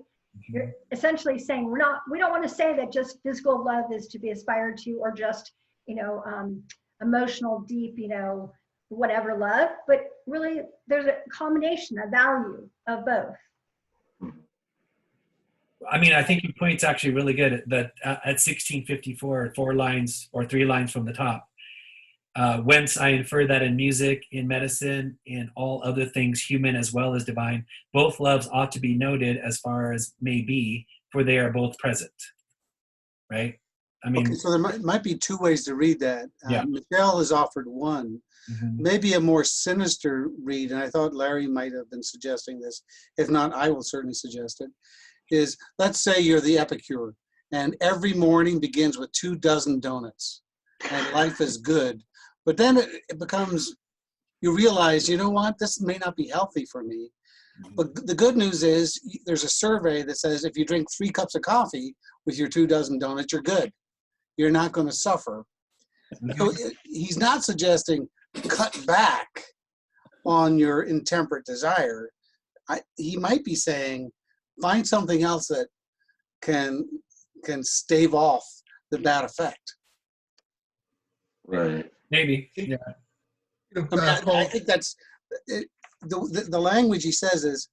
You're essentially saying we don't want to say that just physical love is to be aspired to, or just, emotional, deep, whatever love, but really there's a combination, a value of both. I mean, I think your point's actually really good, that at 1654, 4 lines or 3 lines from the top, whence I infer that in music, in medicine, in all other things, human as well as divine, both loves ought to be noted as far as may be, for they are both present. Right? I mean, okay, so there might be 2 ways to read that. Yeah. Michelle has offered one, maybe a more sinister read, and I thought Larry might have been suggesting this. If not, I will certainly suggest it. Is, let's say you're the epicure, and every morning begins with 2 dozen donuts, and life is good. But then it becomes, you realize, you know what, this may not be healthy for me. But the good news is there's a survey that says if you drink 3 cups of coffee with your 2 dozen donuts, you're good. You're not going to suffer. So he's not suggesting cut back on your intemperate desire. He might be saying find something else that can stave off the bad effect. Right. Maybe. Yeah. You know, I mean, I Paul, think that's the language he says is,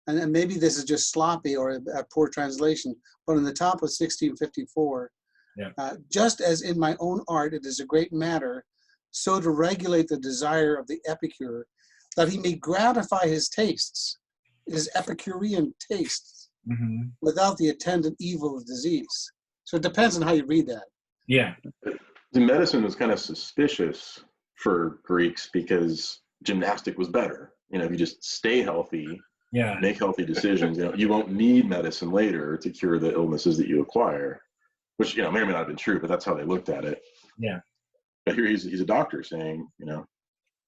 and maybe this is just sloppy or a poor translation, but on the top of 1654, Yeah. Just as in my own art it is a great matter, so to regulate the desire of the epicure, that he may gratify his tastes, his Epicurean tastes, Mm-hmm. without the attendant evil of disease. So it depends on how you read that. Yeah. The medicine was kind of suspicious for Greeks because gymnastic was better. You know, if you just stay healthy, Yeah. make healthy decisions, you know, you won't need medicine later to cure the illnesses that you acquire, which, you know, may or may not have been true, but that's how they looked at it. Yeah. But here he's a doctor saying, you know,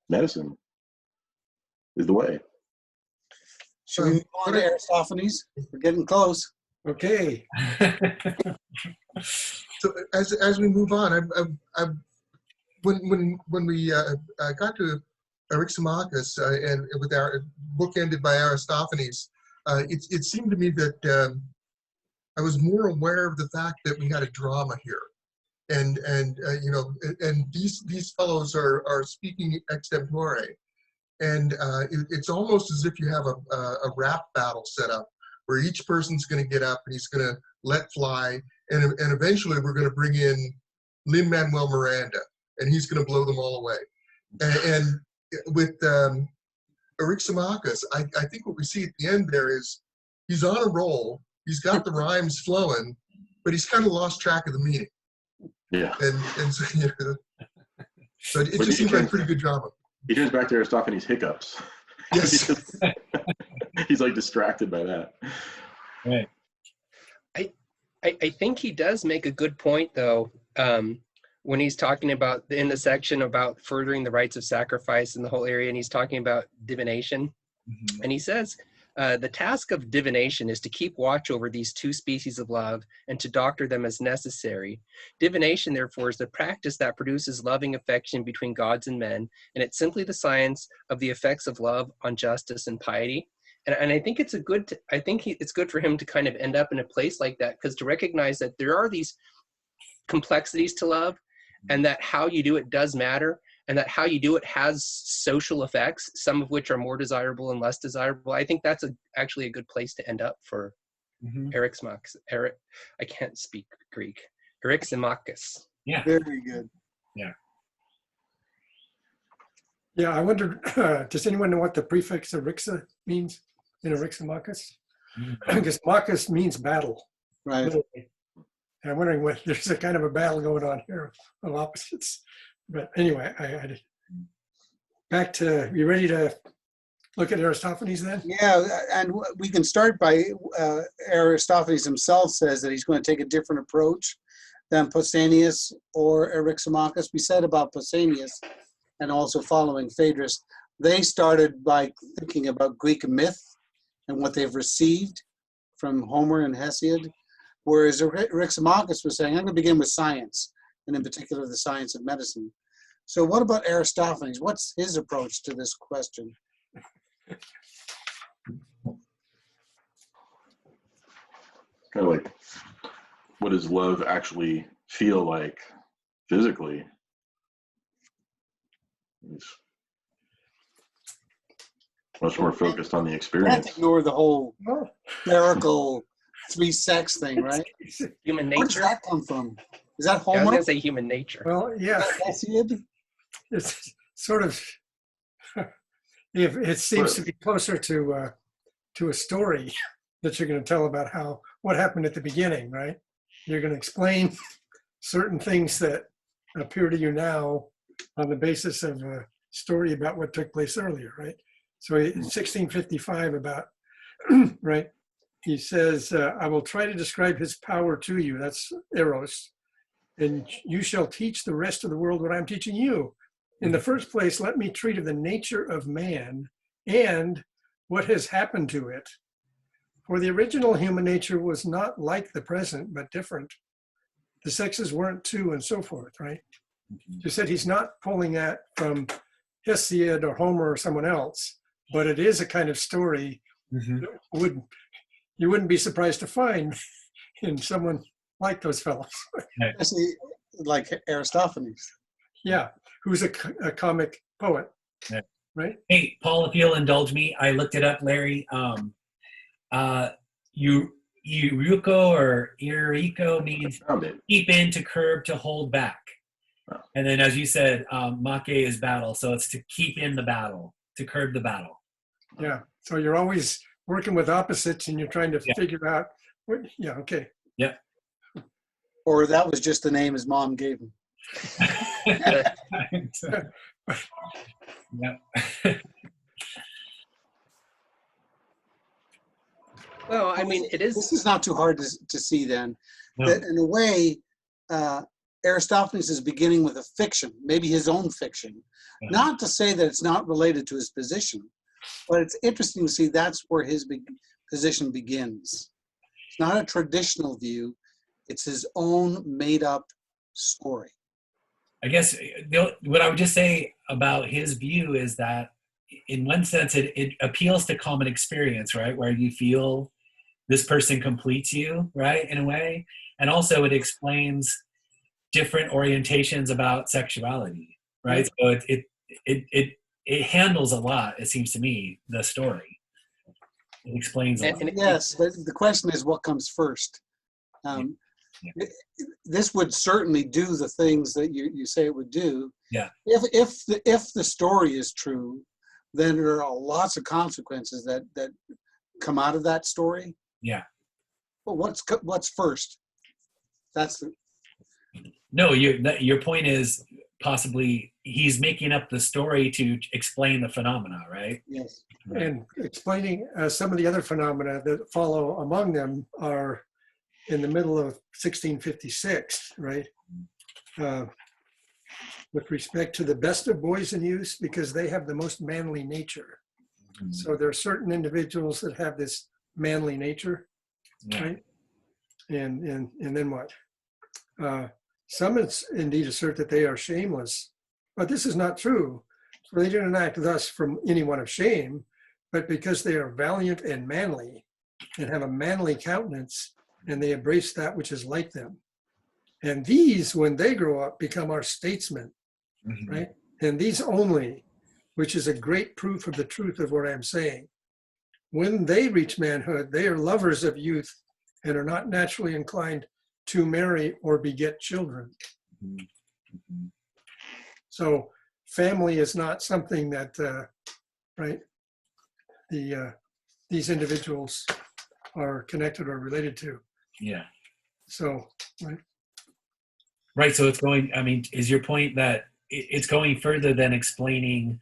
medicine is the way. Should we move on to Aristophanes? We're getting close. Okay. so as we move on, when we got to Eryximachus and with our book ended by Aristophanes, it seemed to me that I was more aware of the fact that we had a drama here, and you know, and these fellows are speaking extempore, and it's almost as if you have a rap battle set up where each person's going to get up and he's going to let fly, and eventually we're going to bring in Lin-Manuel Miranda, and he's going to blow them all away. And with Eryximachus, I think what we see at the end there is he's on a roll, he's got the rhymes flowing, but he's kind of lost track of the meaning. Yeah. And so, you know, so it just seems like pretty good drama. He turns back to Aristophanes' hiccups. Yes. He's like distracted by that. Right. I think he does make a good point, though, when he's talking about in the section about furthering the rites of sacrifice in the whole area, and he's talking about divination. Mm-hmm. And he says, the task of divination is to keep watch over these two species of love and to doctor them as necessary. Divination, therefore, is the practice that produces loving affection between gods and men, and it's simply the science of the effects of love on justice and piety. And I think it's it's good for him to kind of end up in a place like that, because to recognize that there are these complexities to love, and that how you do it does matter, and that how you do it has social effects, some of which are more desirable and less desirable. I think that's actually a good place to end up for Eryximachus. I can't speak Greek. Eryximachus. Yeah. Very good. Yeah. Yeah, I wondered, does anyone know what the prefix Eryxa means in Eryximachus? Because Machus means battle. Right. Literally. And I'm wondering when there's a kind of a battle going on here of opposites. But anyway, back to, you ready to look at Aristophanes then? Yeah, and we can start by Aristophanes himself says that he's going to take a different approach than Pausanias or Eryximachus. We said about Pausanias and also following Phaedrus, they started by thinking about Greek myth and what they've received from Homer and Hesiod, whereas Eryximachus was saying, I'm going to begin with science, and in particular the science of medicine. So what about Aristophanes? What's his approach to this question? Kind of like, what does love actually feel like physically? He's much more focused on the Can't experience. ignore the whole clerical three-sex thing, right? Human Where does nature. that come from? Is that Yeah, I was Homer? going to say human nature. Well, yeah, Hesiod? it's sort of, it seems to be closer to a story that you're going to tell about what happened at the beginning, right? You're going to explain certain things that appear to you now on the basis of a story about what took place earlier, right? So in 1655 about, right, he says, I will try to describe his power to you, that's Eros, and you shall teach the rest of the world what I'm teaching you. In the first place, let me treat of the nature of man and what has happened to it. For the original human nature was not like the present, but different. The sexes weren't two and so forth, right? You said he's not pulling that from Hesiod or Homer or someone else, but it is a kind of story that you wouldn't be surprised to find in someone like those fellows. Especially like Aristophanes. Yeah, who's a comic poet, right? Hey, Paul, if you'll indulge me, I looked it up, Larry. Euruko or Eurico means keep in, to curb, to hold back. And then, as you said, make is battle, so it's to keep in the battle, to curb the battle. Yeah, so you're always working with opposites and you're trying to figure out what, okay. Yeah. Or that was just the name his mom gave him. Well, I mean, it is. This is not too hard to see then. No. That in a way, Aristophanes is beginning with a fiction, maybe his own fiction. Not to say that it's not related to his position, but it's interesting to see that's where his position begins. It's not a traditional view. It's his own made-up story. I guess what I would just say about his view is that in one sense, it appeals to common experience, right? Where you feel this person completes you, right? In a way. And also it explains different orientations about sexuality, right? So it handles a lot, it seems to me, the story. It explains a lot. Yes, but the question is what comes first? This would certainly do the things that you say it would do. Yeah. If the story is true, then there are lots of consequences that come out of that story. Yeah. But what's first? That's the. No, your point is possibly he's making up the story to explain the phenomena, right? Yes. Right. And explaining some of the other phenomena that follow among them are in the middle of 1656, right? With respect to the best of boys and youths, because they have the most manly nature. So there are certain individuals that have this manly nature, right? And then what? Some indeed assert that they are shameless, but this is not true. For they do not act thus from any one of shame, but because they are valiant and manly and have a manly countenance, and they embrace that which is like them. And these, when they grow up, become our statesmen, right? And these only, which is a great proof of the truth of what I'm saying. When they reach manhood, they are lovers of youth and are not naturally inclined to marry or beget children. So family is not something that, right, these individuals are connected or related to. Yeah. So, right. Right. So it's going, I mean, is your point that it's going further than explaining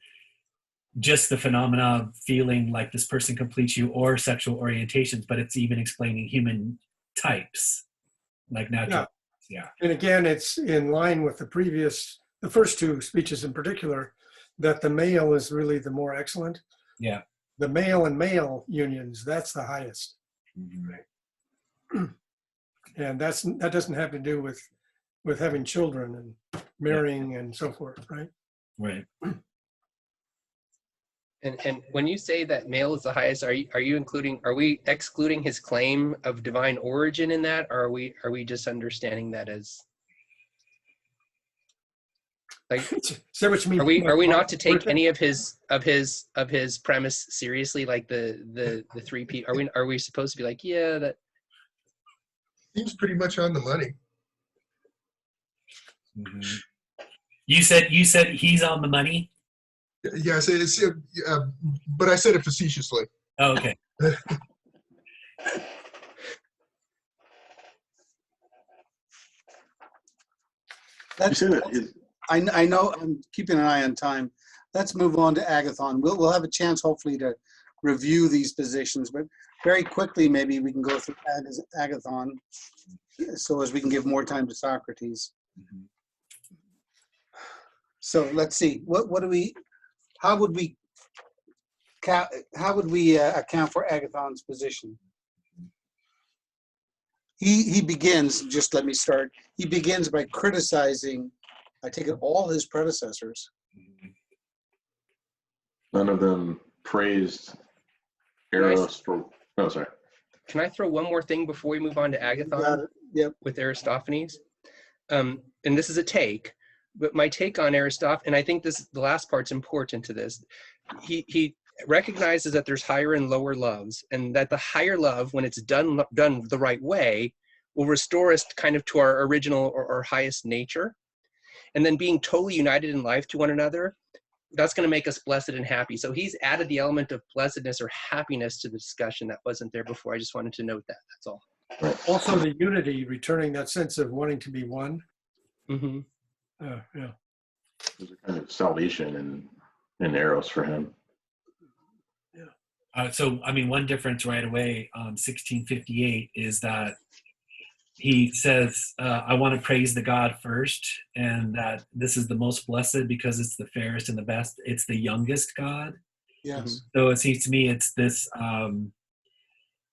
just the phenomena of feeling like this person completes you or sexual orientations, but it's even explaining human types, like natural. Yeah. And again, it's in line with the first two speeches in particular, that the male is really the more excellent. Yeah. The male and male unions, that's the highest. And that doesn't have to do with having children and marrying and so forth, right? Right. And when you say that male is the highest, are we excluding his claim of divine origin in that, or are we just understanding that as like? So what you mean? Are we not to take any of his premise seriously, like the three P? Are we supposed to be like, yeah, that seems pretty much on the money? You said he's on the money. Yes, but I said it facetiously. Oh, okay. I know I'm keeping an eye on time. Let's move on to Agathon. We'll have a chance hopefully to review these positions, but very quickly maybe we can go through Agathon so as we can give more time to Socrates. So let's see. How would we account for Agathon's position? He begins, just let me start. He begins by criticizing I take it all his predecessors. None of them praised Eros for. Oh, sorry. Can I throw one more thing before we move on to Got Agathon it. Yep. with Aristophanes? And this is a take, but my take on Aristophanes, and I think the last part's important to this. He recognizes that there's higher and lower loves, and that the higher love, when it's done the right way, will restore us kind of to our original or highest nature. And then being totally united in life to one another, that's going to make us blessed and happy. So he's added the element of blessedness or happiness to the discussion that wasn't there before. I just wanted to note that. That's all. Also, the unity, returning that sense of wanting to be one. Mm-hmm. Yeah. There's a kind of salvation in Eros for him. So, I mean, one difference right away, 1658, is that he says, I want to praise the God first, and that this is the most blessed because it's the fairest and the best. It's the youngest God. Yes. So it seems to me it's this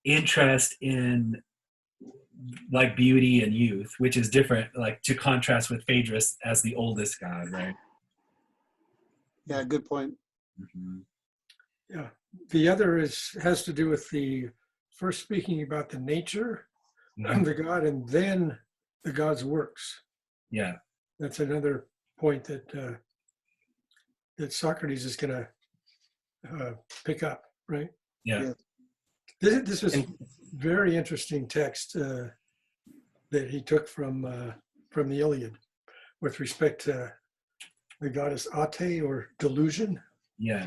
interest in like beauty and youth, which is different, like to contrast with Phaedrus as the oldest God, right? Yeah, good point. Mm-hmm. Yeah. The other has to do with the first speaking about the nature of the God and then the God's works. Yeah. That's another point that that Socrates is going to pick up, right? Yeah. This was a very interesting text that he took from the Iliad with respect to the goddess Ate, or delusion. Yeah.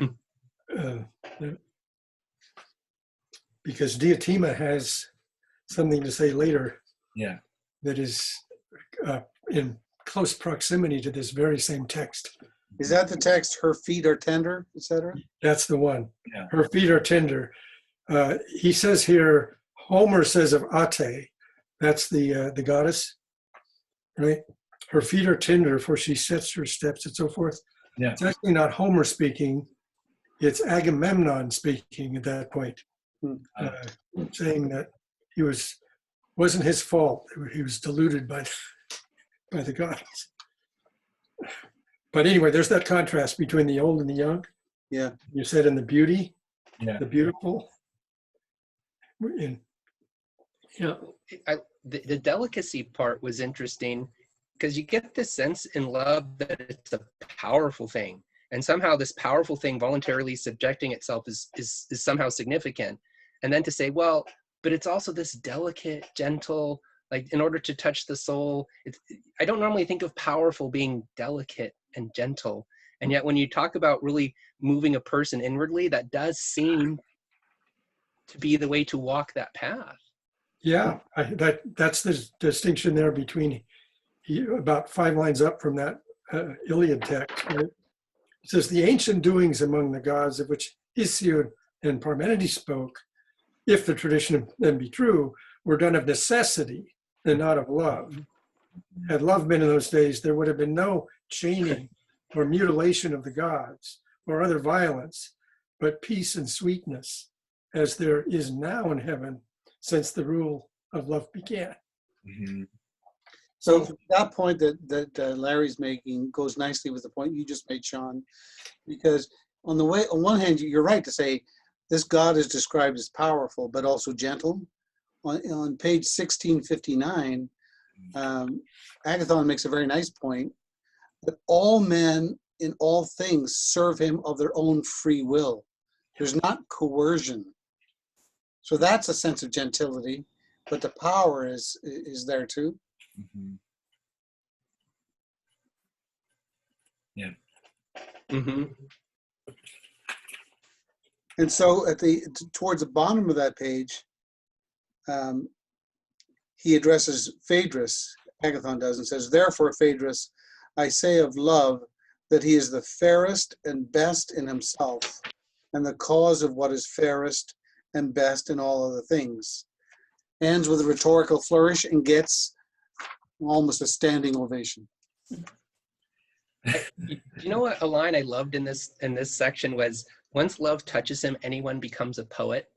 Because Diotima has something to say later. Yeah. That is in close proximity to this very same text. Is that the text, her feet are tender, etc.? That's the one. Yeah. Her feet are tender. He says here, Homer says of Ate, that's the goddess, right? Her feet are tender, for she sets her steps, and so forth. Yeah. It's actually not Homer speaking, it's Agamemnon speaking at that point, saying that he wasn't his fault. He was deluded by the gods. But anyway, there's that contrast between the old and the young. Yeah. You said in the beauty, Yeah. the beautiful. The delicacy part was interesting, because you get this sense in love that it's a powerful thing, and somehow this powerful thing voluntarily subjecting itself is somehow significant. And then to say, well, but it's also this delicate, gentle, like in order to touch the soul. I don't normally think of powerful being delicate and gentle, and yet when you talk about really moving a person inwardly, that does seem to be the way to walk that path. Yeah, that's the distinction there between about 5 lines up from that Iliad text. Right? It says, the ancient doings among the gods of which Hesiod and Parmenides spoke, if the tradition of them be true, were done of necessity and not of love. Had love been in those days, there would have been no chaining or mutilation of the gods or other violence, but peace and sweetness, as there is now in heaven since the rule of love began. Mm-hmm. So that point that Larry's making goes nicely with the point you just made, Sean, because on one hand, you're right to say this God is described as powerful, but also gentle. On page 1659, Agathon makes a very nice point that all men in all things serve him of their own free will. There's not coercion. So that's a sense of gentility, but the power is there too. Mm-hmm. Yeah. Mm-hmm. And so towards the bottom of that page, he addresses Phaedrus, Agathon does, and says, therefore, Phaedrus, I say of love that he is the fairest and best in himself, and the cause of what is fairest and best in all other things. Ends with a rhetorical flourish and gets almost a standing ovation. You know what? A line I loved in this section was, once love touches him, anyone becomes a poet.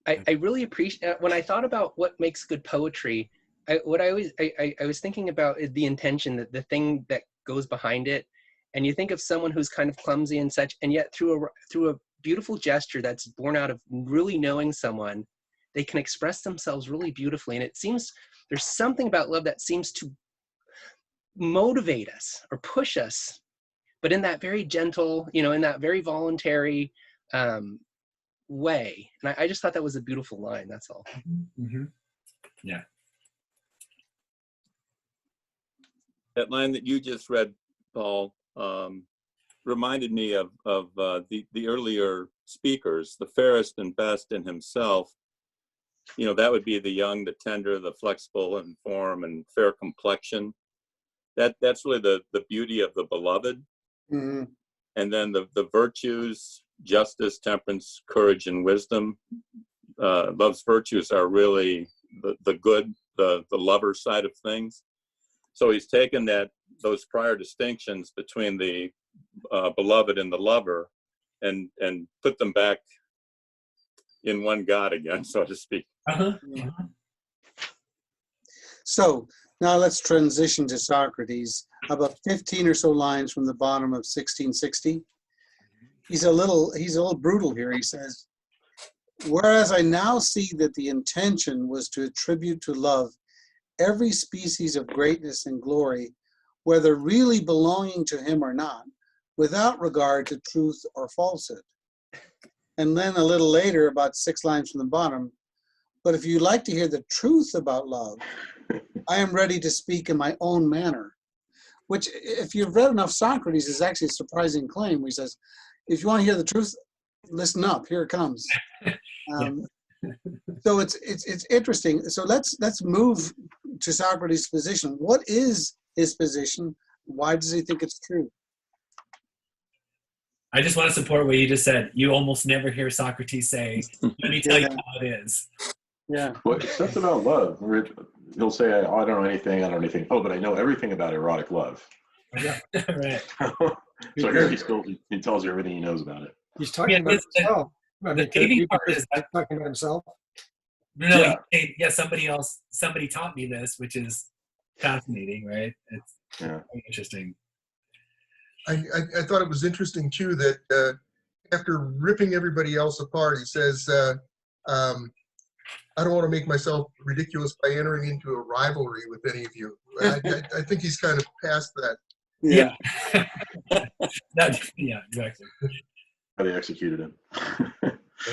I really appreciate, when I thought about what makes good poetry, I was thinking about the intention, that the thing that goes behind it. And you think of someone who's kind of clumsy and such, and yet through a beautiful gesture that's born out of really knowing someone, they can express themselves really beautifully. And it seems there's something about love that seems to motivate us or push us, but in that very gentle, in that very voluntary way. And I just thought that was a beautiful line. That's all. Mm-hmm. Yeah. That line that you just read, Paul, reminded me of the earlier speakers, the fairest and best in himself. That would be the young, the tender, the flexible in form and fair complexion. That's really the beauty of the beloved. Mm-hmm. And then the virtues, justice, temperance, courage, and wisdom. Love's virtues are really the good, the lover side of things. So he's taken those prior distinctions between the beloved and the lover and put them back in one God again, so to speak. Uh-huh. So now let's transition to Socrates. About 15 or so lines from the bottom of 1660. He's a little brutal here. He says, "Whereas I now see that the intention was to attribute to love every species of greatness and glory, whether really belonging to him or not, without regard to truth or falsehood." And then a little later, about 6 lines from the bottom, "But if you like to hear the truth about love, I am ready to speak in my own manner." Which, if you've read enough Socrates, is actually a surprising claim. Where he says, if you want to hear the truth, listen up, here it comes. So it's interesting. So let's move to Socrates' position. What is his position? Why does he think it's true? I just want to support what you just said. You almost never hear Socrates say, "Let me tell you how it is." Yeah. Well, that's about love. He'll say, I don't know anything. Oh, but I know everything about erotic love. Yeah. Right. So here he tells you everything he knows about it. He's talking about himself. The saving part is he's talking about himself. No, yeah. Somebody taught me this, which is fascinating, right? It's very interesting. I thought it was interesting too that after ripping everybody else apart, he says, "I don't want to make myself ridiculous by entering into a rivalry with any of you." I think he's kind of past that. Yeah. Yeah, exactly. How they executed him.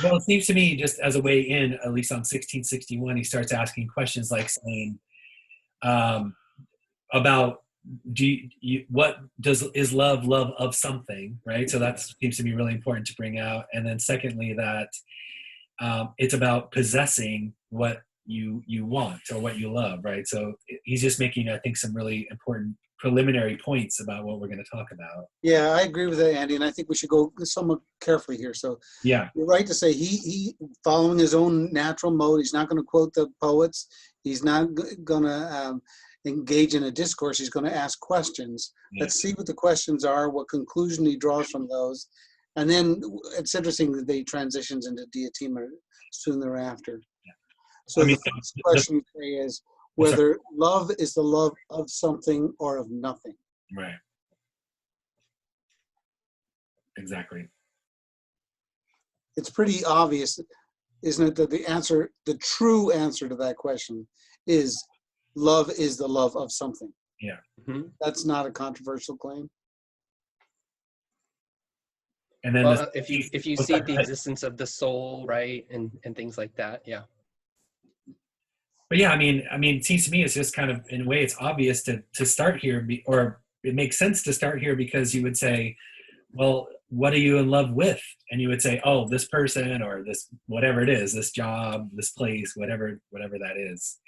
Well, it seems to me, just as a way in, at least on 1661, he starts asking questions like saying, about is love of something, right? So that seems to be really important to bring out. And then secondly, that it's about possessing what you want or what you love, right? So he's just making, I think, some really important preliminary points about what we're going to talk about. Yeah, I agree with that, Andy, and I think we should go somewhat carefully here. So yeah, you're right to say he following his own natural mode. He's not going to quote the poets. He's not going to engage in a discourse. He's going to ask questions. Yeah. Let's see what the questions are, what conclusion he draws from those. And then it's interesting that they transitions into diatima soon thereafter. Yeah. So the first question you say is whether love is the love of something or of nothing. Right. Exactly. It's pretty obvious, isn't it, that the true answer to that question is love is the love of something. Yeah. Mm-hmm. That's not a controversial claim. And then if you see the existence of the soul, right, and things like that, yeah. But yeah, I mean, it seems to me it's just kind of, in a way, it's obvious to start here, or it makes sense to start here, because you would say, well, what are you in love with? And you would say, oh, this person, or this, whatever it is, this job, this place, whatever that is.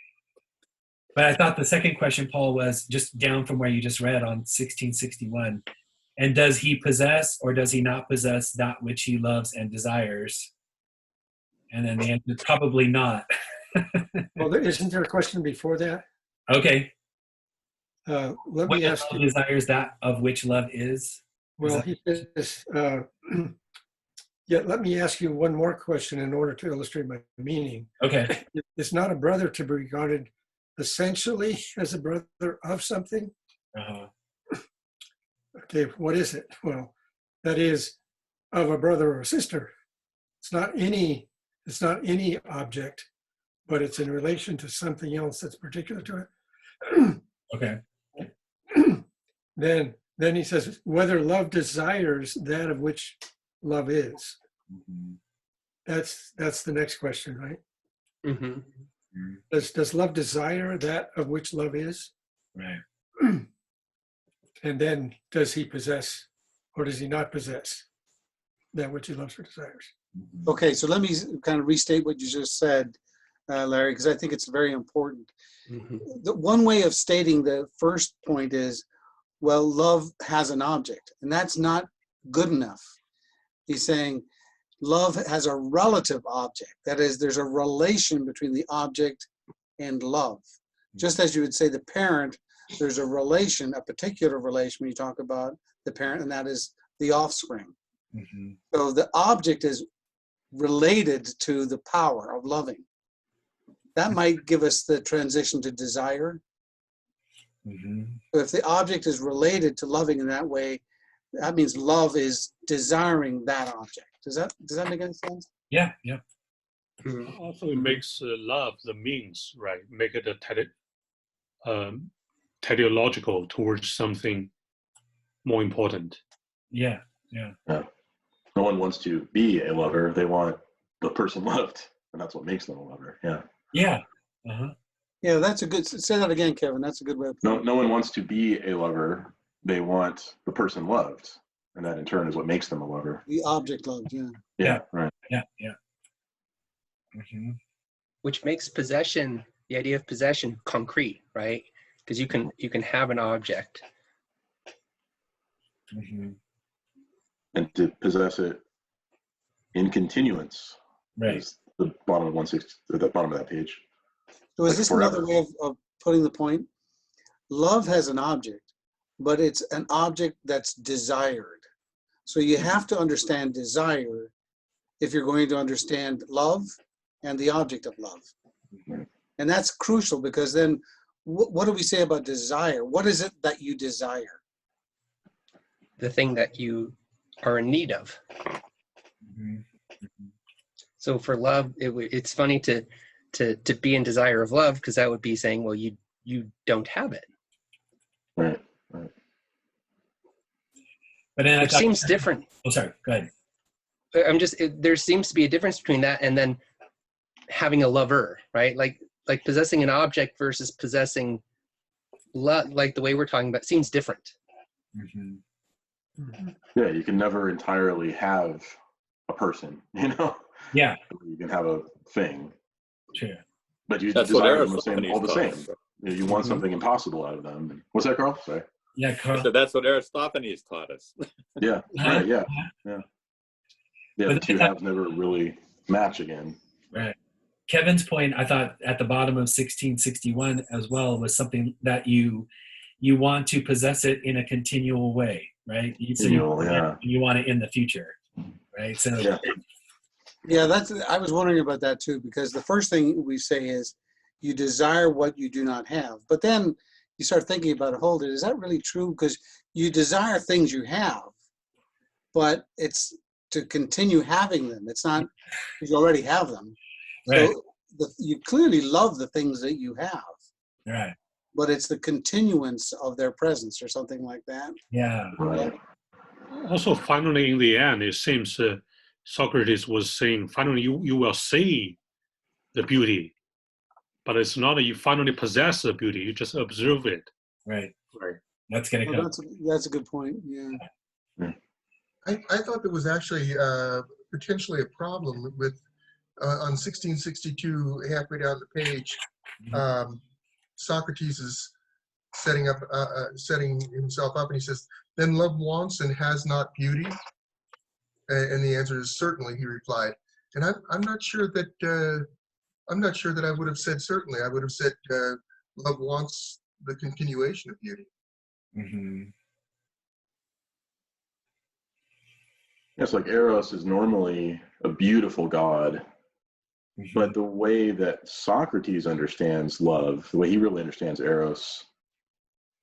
But I thought the second question, Paul, was just down from where you just read on 1661. And does he possess or does he not possess that which he loves and desires? And then the answer is probably not. Well, isn't there a question before that? Okay. Let me ask you. Desires that of which love is? Well, he says, yeah, let me ask you one more question in order to illustrate my meaning. Okay. Is not a brother to be regarded essentially as a brother of something? Uh-huh. okay, what is it? Well, that is of a brother or a sister. It's not any object, but it's in relation to something else that's particular to it. Okay. Then he says, whether love desires that of which love is. Mhm. That's the next question, right? Mm-hmm. Does love desire that of which love is? Right. And then does he possess or does he not possess that which he loves or desires? Okay, so let me kind of restate what you just said, Larry, because I think it's very important. Mm-hmm. The one way of stating the first point is, well, love has an object, and that's not good enough. He's saying love has a relative object. That is, there's a relation between the object and love. Just as you would say the parent, there's a relation, a particular relation when you talk about the parent, and that is the offspring. Mm-hmm. So the object is related to the power of loving. That might give us the transition to desire. Mm-hmm. So if the object is related to loving in that way, that means love is desiring that object. Does that make any sense? Yeah. Yeah. Also, it makes love the means, right? Make it a teleological towards something more important. Yeah. Yeah. No one wants to be a lover. They want the person loved, and that's what makes them a lover. Yeah. Yeah. Uh-huh. Yeah, that's a good, say that again, Kevin. That's a good way of putting it. No one wants to be a lover. They want the person loved, and that in turn is what makes them a lover. The object loved, yeah. Yeah. Right. Yeah. Yeah. Mm-hmm. Which makes possession, the idea of possession, concrete, right? Because you can have an object. Mm-hmm. And to possess it in continuance. Right. Is the bottom of 160, the bottom of that page. So is Like this forever. another way of putting the point? Love has an object, but it's an object that's desired. So you have to understand desire if you're going to understand love and the object of love. Right. And that's crucial because then what do we say about desire? What is it that you desire? The thing that you are in need of. Mm-hmm. So for love, it's funny to be in desire of love, because that would be saying, well, you don't have it. Right. Right. But then Which seems different. Oh, sorry. Go ahead. There seems to be a difference between that and then having a lover, right? Like possessing an object versus possessing love, like the way we're talking about, seems different. Mm-hmm. Yeah, you can never entirely have a person, you know? Yeah. You can have a thing, True. but you That's what desire them all the same. Aristophanes taught. You want something impossible out of them. What's that, Carl? Sorry. Yeah, Carl. So that's what Aristophanes taught us. Yeah, right, yeah. Yeah, the But two halves never really match again. Right. Kevin's point, I thought, at the bottom of 1661 as well, was something that you want to possess it in a continual way, right? You want it in the future, right? So Yeah, I was wondering about that too, because the first thing we say is you desire what you do not have. But then you start thinking about it, hold it, is that really true? Because you desire things you have, but it's to continue having them. It's not, you already have them. right, So you clearly love the things that you have, right, but it's the continuance of their presence or something like that. yeah, Right. Also, finally, in the end, it seems Socrates was saying, finally, you will see the beauty, but it's not that you finally possess the beauty, you just observe it. right. Right. That's gonna Well, come. that's a good point, yeah. I thought there was actually potentially a problem with on 1662, halfway down the page, Socrates is setting himself up, and he says, "Then love wants and has not beauty." And the answer is certainly, he replied. And I'm not sure that I would have said certainly. I would have said love wants the continuation of beauty. Mm-hmm. It's like Eros is normally a beautiful god, but the way that Socrates understands love, the way he really understands Eros,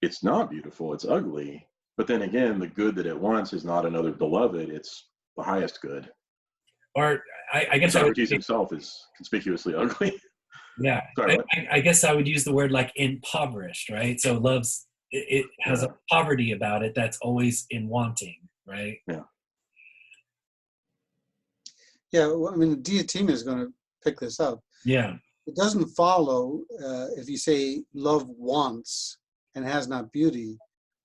it's not beautiful, it's ugly. But then again, the good that it wants is not another beloved, it's the highest good. Or I guess I would, Socrates himself is conspicuously ugly. yeah, Sorry, what? I guess I would use the word like impoverished, right? So love's, it has a poverty about it that's always in wanting, right? Yeah. Yeah, well, I mean, Diotima is going to pick this up. Yeah. It doesn't follow if you say love wants and has not beauty,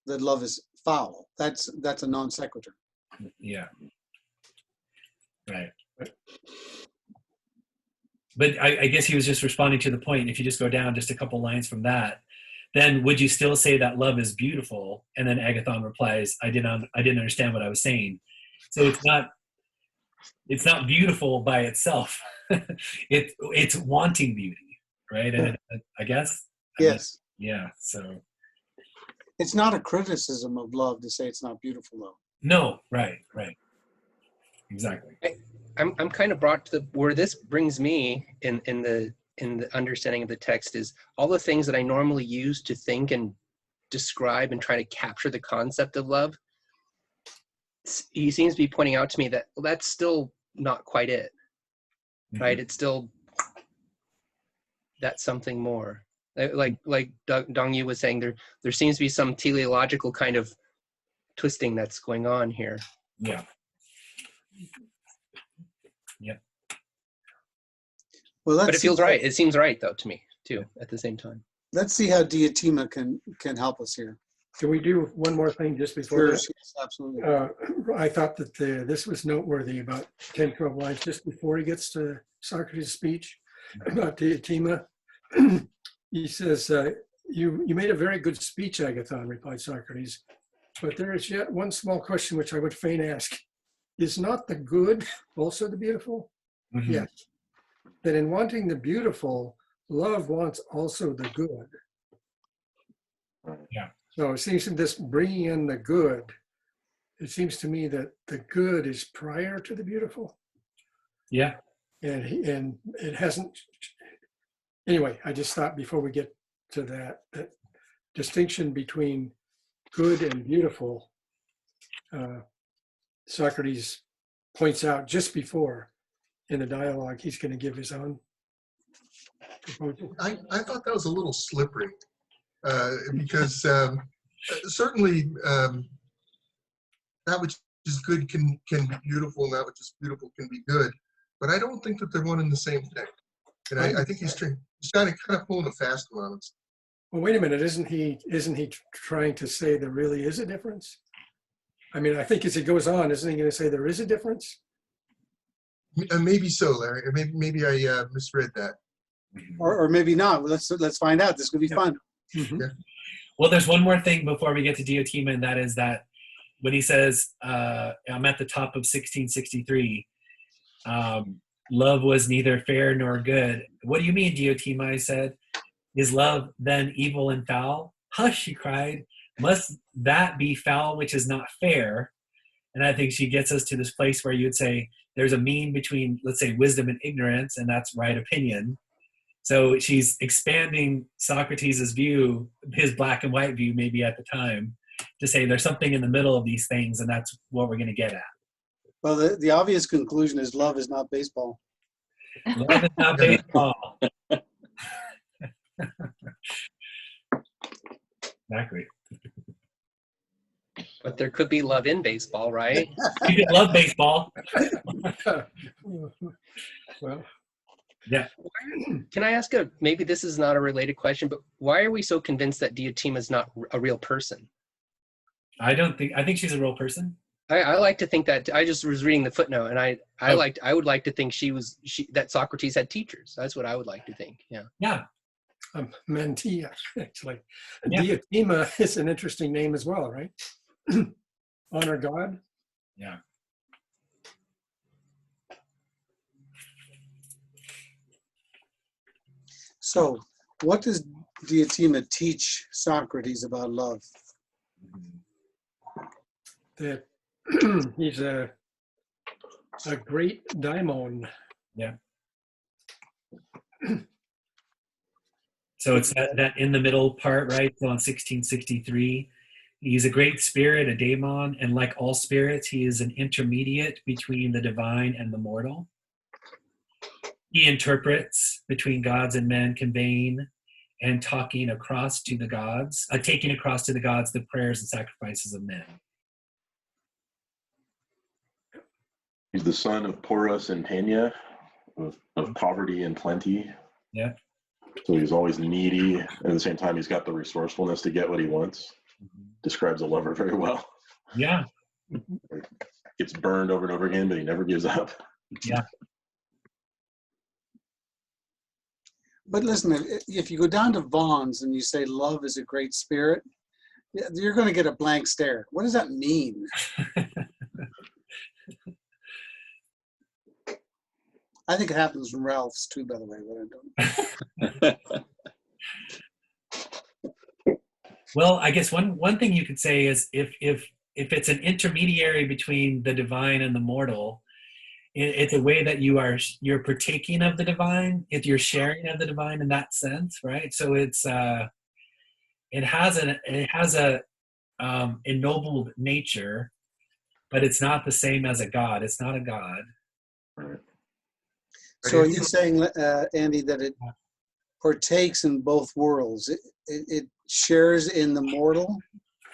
that love is foul. That's a non sequitur. Yeah. Right. But I guess he was just responding to the point. If you just go down just a couple lines from that, then would you still say that love is beautiful? And then Agathon replies, I didn't understand what I was saying. So it's not beautiful by itself. It's wanting beauty, right? And I guess. Yes. Yeah. So. It's not a criticism of love to say it's not beautiful, though. No. Right. Exactly. I'm kind of brought to where this brings me in the understanding of the text is all the things that I normally use to think and describe and try to capture the concept of love. He seems to be pointing out to me that, well, that's still not quite it, right? It's still, that's something more. Like Dong Yu was saying, there seems to be some teleological kind of twisting that's going on here. Yeah. Well, but it feels right. It seems right, though, to me, too, at the same time. Let's see how Diotima can help us here. Can we do one more thing just before Sure, that? yes, absolutely. I thought that this was noteworthy about 10, 12 lines just before he gets to Socrates' speech about Diotima. He says, you made a very good speech, Agathon, replied Socrates, but there is yet one small question which I would fain ask. Is not the good also the beautiful? Mm-hmm. Yes. That in wanting the beautiful, love wants also the good. Yeah. So it seems to this bringing in the good, it seems to me that the good is prior to the beautiful. Yeah. And it hasn't, anyway, I just thought before we get to that distinction between good and beautiful, Socrates points out just before in the dialogue, he's going to give his own proposal. I thought that was a little slippery because certainly that which is good can be beautiful, and that which is beautiful can be good. But I don't think that they're one and the same thing. And I think he's kind of pulling a fast one on us. Well, wait a minute. Isn't he trying to say there really is a difference? I mean, I think as he goes on, isn't he going to say there is a difference? Maybe so, Larry. Maybe I misread that. Or maybe not. Let's find out. This could be fun. Mm-hmm. Yeah. Well, there's one more thing before we get to Diotima, and that is that when he says, I'm at the top of 1663, love was neither fair nor good. What do you mean, Diotima? I said. Is love then evil and foul? Hush, she cried. Must that be foul which is not fair? And I think she gets us to this place where you would say there's a mean between, let's say, wisdom and ignorance, and that's right opinion. So she's expanding Socrates' view, his black and white view maybe at the time, to say there's something in the middle of these things, and that's what we're going to get at. Well, the obvious conclusion is love is not baseball. Love is not baseball. Exactly. But there could be love in baseball, right? You could love baseball. Well, yeah. Can I ask maybe this is not a related question, but why are we so convinced that Diotima is not a real person? I think she's a real person. I like to think that. I just was reading the footnote, and I would like to think that Socrates had teachers. That's what I would like to think. Yeah. Yeah. Mantia, actually. Yeah. Diotima is an interesting name as well, right? Honor God. Yeah. So, what does Diotima teach Socrates about love? That he's a great daimon. Yeah. So it's that in the middle part, right? So on 1663, He's a great spirit, a daemon, and like all spirits, he is an intermediate between the divine and the mortal. He interprets between gods and men, conveying and talking across to the gods, taking across to the gods the prayers and sacrifices of men. He's the son of Porus and Pena, of poverty and plenty. Yeah. So he's always needy. At the same time, he's got the resourcefulness to get what he wants. Describes a lover very well. Yeah. Gets burned over and over again, but he never gives up. Yeah. But listen, if you go down to Vaughan's and you say love is a great spirit, you're going to get a blank stare. What does that mean? I think it happens in Ralph's too, by the way, but I don't. Well, I guess one thing you could say is if it's an intermediary between the divine and the mortal, it's a way that you're partaking of the divine, if you're sharing of the divine in that sense, right? So it has a ennobled nature, but it's not the same as a god. It's not a god. So are you saying, Andy, that it partakes in both worlds? It shares in the mortal,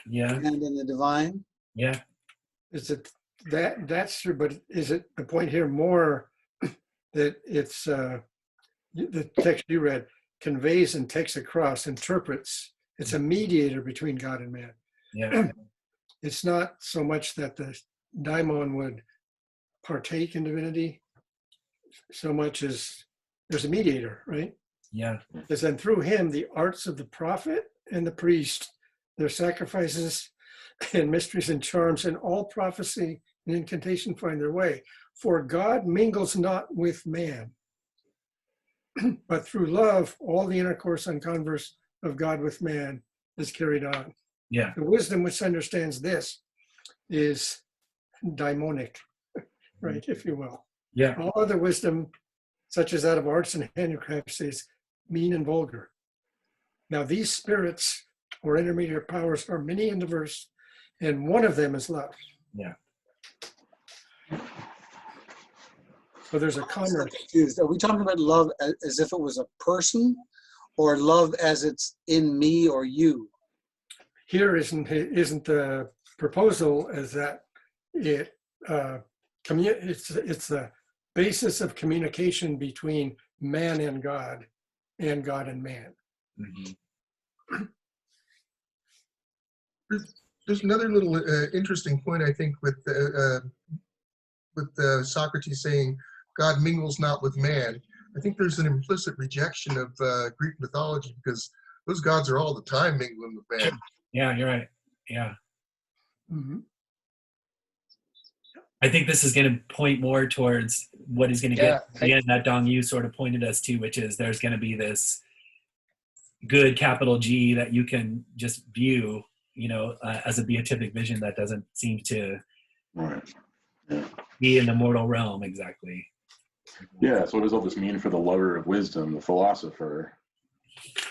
yeah, and in the divine. Yeah. Is it that's true? But is it the point here more that it's the text you read conveys and takes across, interprets? It's a mediator between God and man. Yeah. It's not so much that the daimon would partake in divinity, so much as there's a mediator, right? Yeah. Because then through him, the arts of the prophet and the priest, their sacrifices and mysteries and charms and all prophecy and incantation find their way. For God mingles not with man, but through love, all the intercourse and converse of God with man is carried on. Yeah. The wisdom which understands this is daimonic, right, if you will. Yeah. All other wisdom, such as that of arts and handicrafts, is mean and vulgar. Now these spirits or intermediate powers are many and diverse, and one of them is love. Yeah. So there's a commerce. Are we talking about love as if it was a person, or love as it's in me or you? Here isn't the proposal as that it's the basis of communication between man and God and man. Mm-hmm. There's another little interesting point, I think, with Socrates saying God mingles not with man. I think there's an implicit rejection of Greek mythology, because those gods are all the time mingling with man. Yeah, you're right. Yeah. Mm-hmm. I think this is going to point more towards what he's going to get again, that Dong Yu sort of pointed us to, which is there's going to be this good capital G that you can just view, as a beatific vision that doesn't seem to be in the mortal realm exactly. Yeah, so what does all this mean for the lover of wisdom, the philosopher?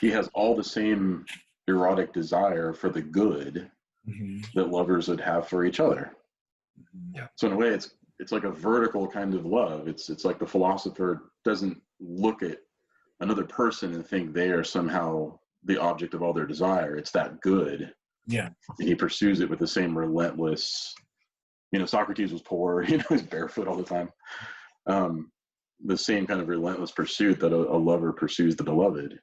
He has all the same erotic desire for the good that lovers would have for each other. Yeah. So in a way, it's like a vertical kind of love. It's like the philosopher doesn't look at another person and think they are somehow the object of all their desire. It's that good. Yeah. And he pursues it with the same relentless, Socrates was poor, he's barefoot all the time. The same kind of relentless pursuit that a lover pursues the beloved.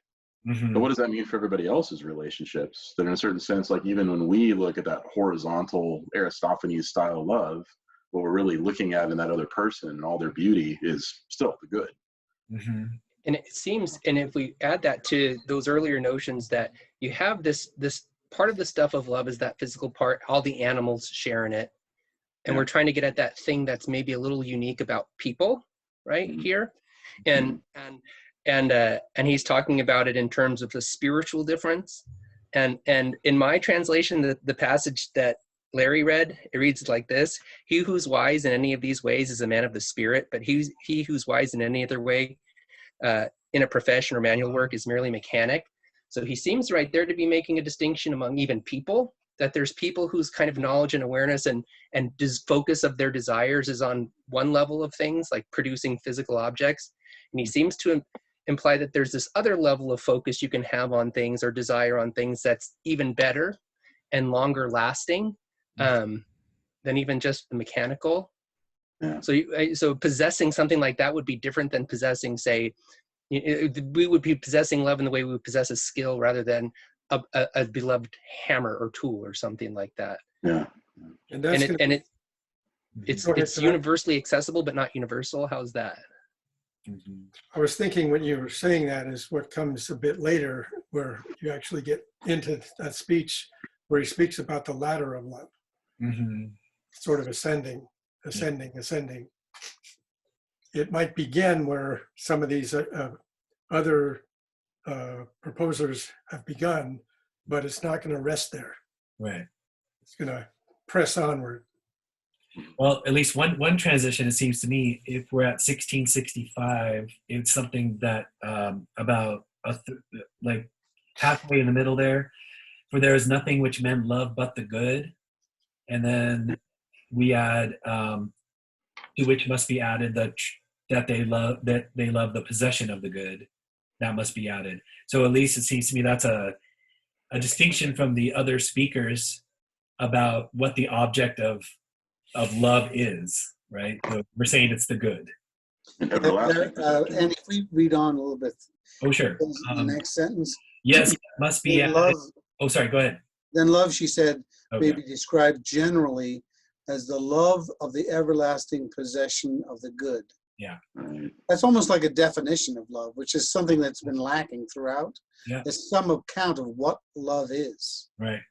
Mm-hmm. But what does that mean for everybody else's relationships? That in a certain sense, like even when we look at that horizontal Aristophanes style love, what we're really looking at in that other person and all their beauty is still the good. Mm-hmm. And it seems, and if we add that to those earlier notions that you have this part of the stuff of love is that physical part, all the animals share in it. And we're trying to get at that thing that's maybe a little unique about people right here. And he's talking about it in terms of the spiritual difference. And in my translation, the passage that Larry read, it reads like this: he who's wise in any of these ways is a man of the spirit, but he who's wise in any other way in a profession or manual work is merely mechanic. So he seems right there to be making a distinction among even people that there's people whose kind of knowledge and awareness and focus of their desires is on one level of things, like producing physical objects. And he seems to imply that there's this other level of focus you can have on things or desire on things that's even better and longer lasting than even just the mechanical. Yeah. So possessing something like that would be different than possessing, say, we would be possessing love in the way we would possess a skill rather than a beloved hammer or tool or something like that. Yeah. And that's it's universally accessible but not universal. How's that? I was thinking when you were saying that is what comes a bit later, where you actually get into that speech where he speaks about the ladder of love, sort of ascending. It might begin where some of these other proposers have begun, but it's not going to rest there. Right. It's going to press onward. Well, at least one transition, it seems to me, if we're at 1665, it's something that about like halfway in the middle there, for there is nothing which men love but the good, and then we add to which must be added that they love the possession of the good. That must be added. So at least it seems to me that's a distinction from the other speakers about what the object of love is, right? So we're saying it's the good. And if we read on a little bit. Oh, sure. The next sentence. Yes, must be added. Love, oh, sorry, go ahead. Then love, she said, Okay. may be described generally as the love of the everlasting possession of the good. Yeah. That's almost like a definition of love, which is something that's been lacking throughout. Yeah. It's some account of what love is. Right.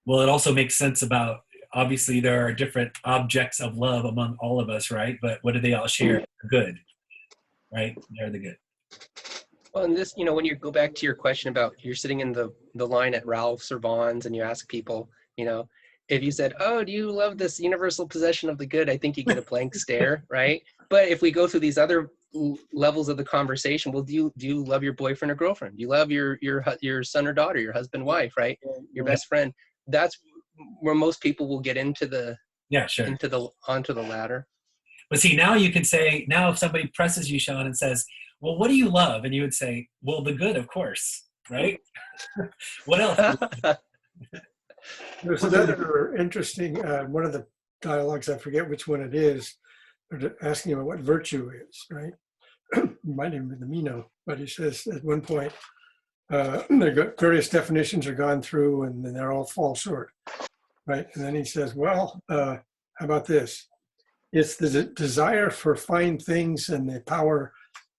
Well, it also makes sense about, obviously there are different objects of love among all of us, right? But what do they all share? Good, right? They're the good. Well, and this, when you go back to your question about you're sitting in the line at Ralph's or Vaughn's and you ask people, if you said, oh, do you love this universal possession of the good? I think you get a blank stare, right? But if we go through these other levels of the conversation, well, do you love your boyfriend or girlfriend? Do you love your son or daughter, your husband, wife, right? Your best friend? That's where most people will get into onto the ladder. But see, now you can say, now if somebody presses you, Sean, and says, well, what do you love? And you would say, well, the good, of course, right? What else? There's another interesting, one of the dialogues, I forget which one it is, they're asking about what virtue is, right? Might even be the Meno, but he says at one point, various definitions are gone through and then they're all fall short, right? And then he says, well, how about this? It's the desire for fine things and the power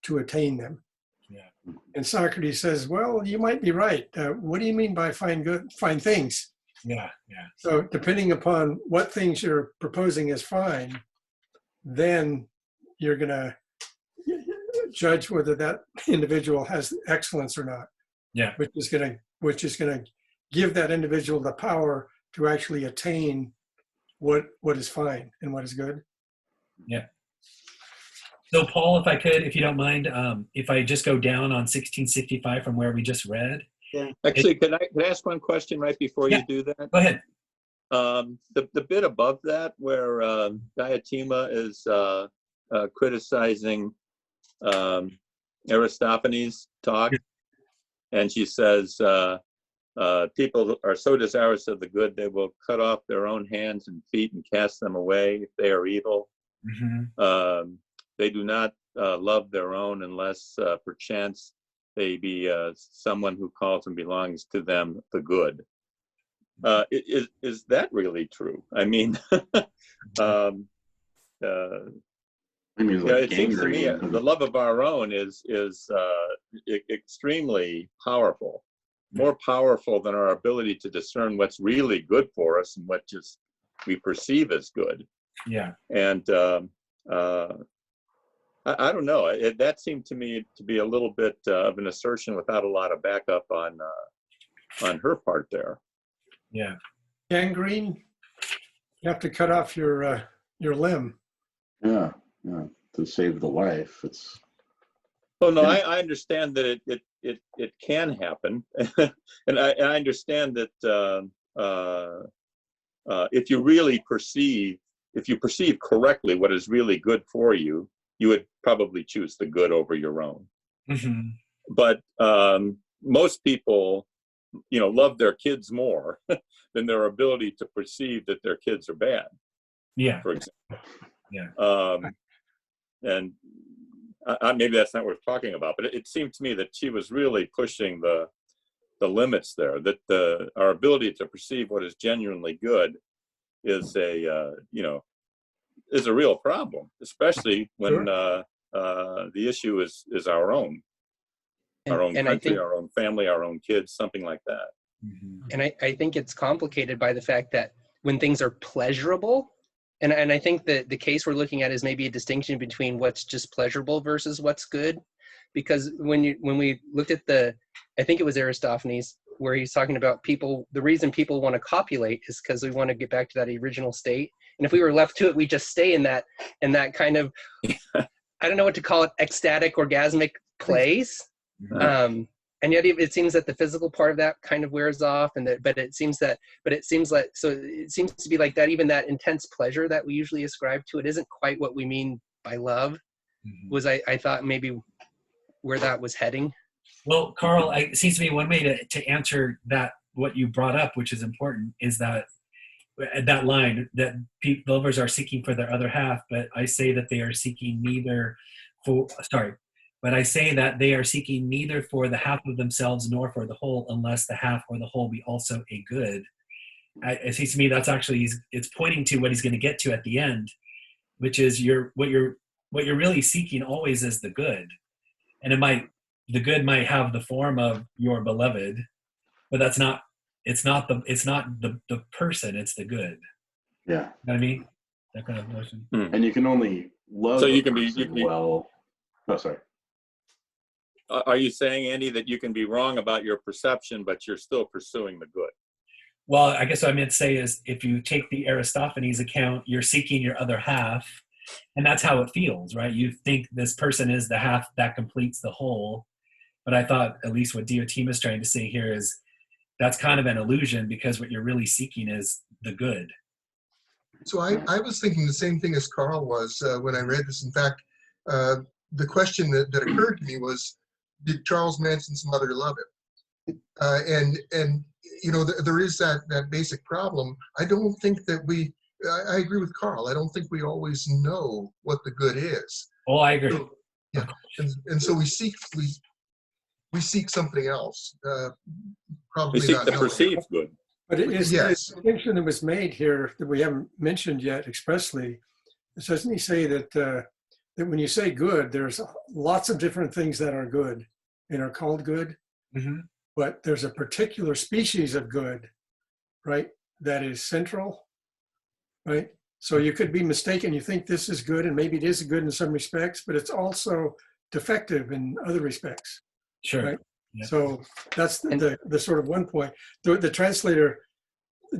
to attain them. Yeah. And Socrates says, well, you might be right. What do you mean by fine things? Yeah. So depending upon what things you're proposing as fine, then you're going to judge whether that individual has excellence or not. Yeah. Which is going to give that individual the power to actually attain what is fine and what is good. Yeah. So Paul, if you don't mind, if I just go down on 1665 from where we just read. Yeah. Actually, can I ask one question right before you do that? Go ahead. The bit above that where Diotima is criticizing Aristophanes' talk, and she says, people are so desirous of the good, they will cut off their own hands and feet and cast them away if they are evil. Mm-hmm. They do not love their own unless perchance they be someone who calls and belongs to them the good. Is that really true? I mean, it seems to me the love of our own is extremely powerful, more powerful than our ability to discern what's really good for us and what just we perceive as good. Yeah. And I don't know. That seemed to me to be a little bit of an assertion without a lot of backup on her part there. Yeah. Gangrene, you have to cut off your limb. Yeah, to save the life. It's. Oh no, I understand that it can happen, and I understand that if you really perceive, if you perceive correctly what is really good for you, you would probably choose the good over your own. Mm-hmm. But most people, you know, love their kids more than their ability to perceive that their kids are bad. Yeah. For example. Yeah. And maybe that's not worth talking about, but it seemed to me that she was really pushing the limits there, that our ability to perceive what is genuinely good is a is a real problem, especially when the issue is our own country, I think, our own family, our own kids, something like that. Mm-hmm. And I think it's complicated by the fact that when things are pleasurable, and I think that the case we're looking at is maybe a distinction between what's just pleasurable versus what's good. Because when we looked at I think it was Aristophanes, where he's talking about people, the reason people want to copulate is because we want to get back to that original state. And if we were left to it, we just stay in that kind of, I don't know what to call it, ecstatic, orgasmic place. And yet it seems that the physical part of that kind of wears off, but it seems to be like that, even that intense pleasure that we usually ascribe to it isn't quite what we mean by love. Mm-hmm. Was I thought maybe where that was heading. Well, Carl, it seems to me one way to answer that, what you brought up, which is important, is that line that lovers are seeking for their other half, but I say that they are seeking neither for, but I say that they are seeking neither for the half of themselves nor for the whole, unless the half or the whole be also a good. It seems to me that's actually, it's pointing to what he's going to get to at the end, which is what you're really seeking always is the good. And the good might have the form of your beloved, but it's not the person, it's the good. Yeah. You know what I mean? That kind of notion. And you can only love So you a can person be well. Oh, sorry. Are you saying, Andy, that you can be wrong about your perception, but you're still pursuing the good? Well, I guess what I meant to say is, if you take the Aristophanes account, you're seeking your other half, and that's how it feels, right? You think this person is the half that completes the whole. But I thought, at least what Diotima is trying to say here is, that's kind of an illusion, because what you're really seeking is the good. So I was thinking the same thing as Carl was when I read this. In fact, the question that occurred to me was, did Charles Manson's mother love him? And you know, there is that basic problem. I don't think that I agree with Carl. I don't think we always know what the good is. Oh, I agree. So, yeah, and so we seek something else. Probably We seek not the knowing. perceived good. But it is Yes. the distinction that was made here that we haven't mentioned yet expressly. Doesn't he say that that when you say good, there's lots of different things that are good and are called good, Mm-hmm. but there's a particular species of good, right, that is central, right? So you could be mistaken. You think this is good, and maybe it is good in some respects, but it's also defective in other respects. Sure. Right. Yeah. So that's the sort of one point. The translator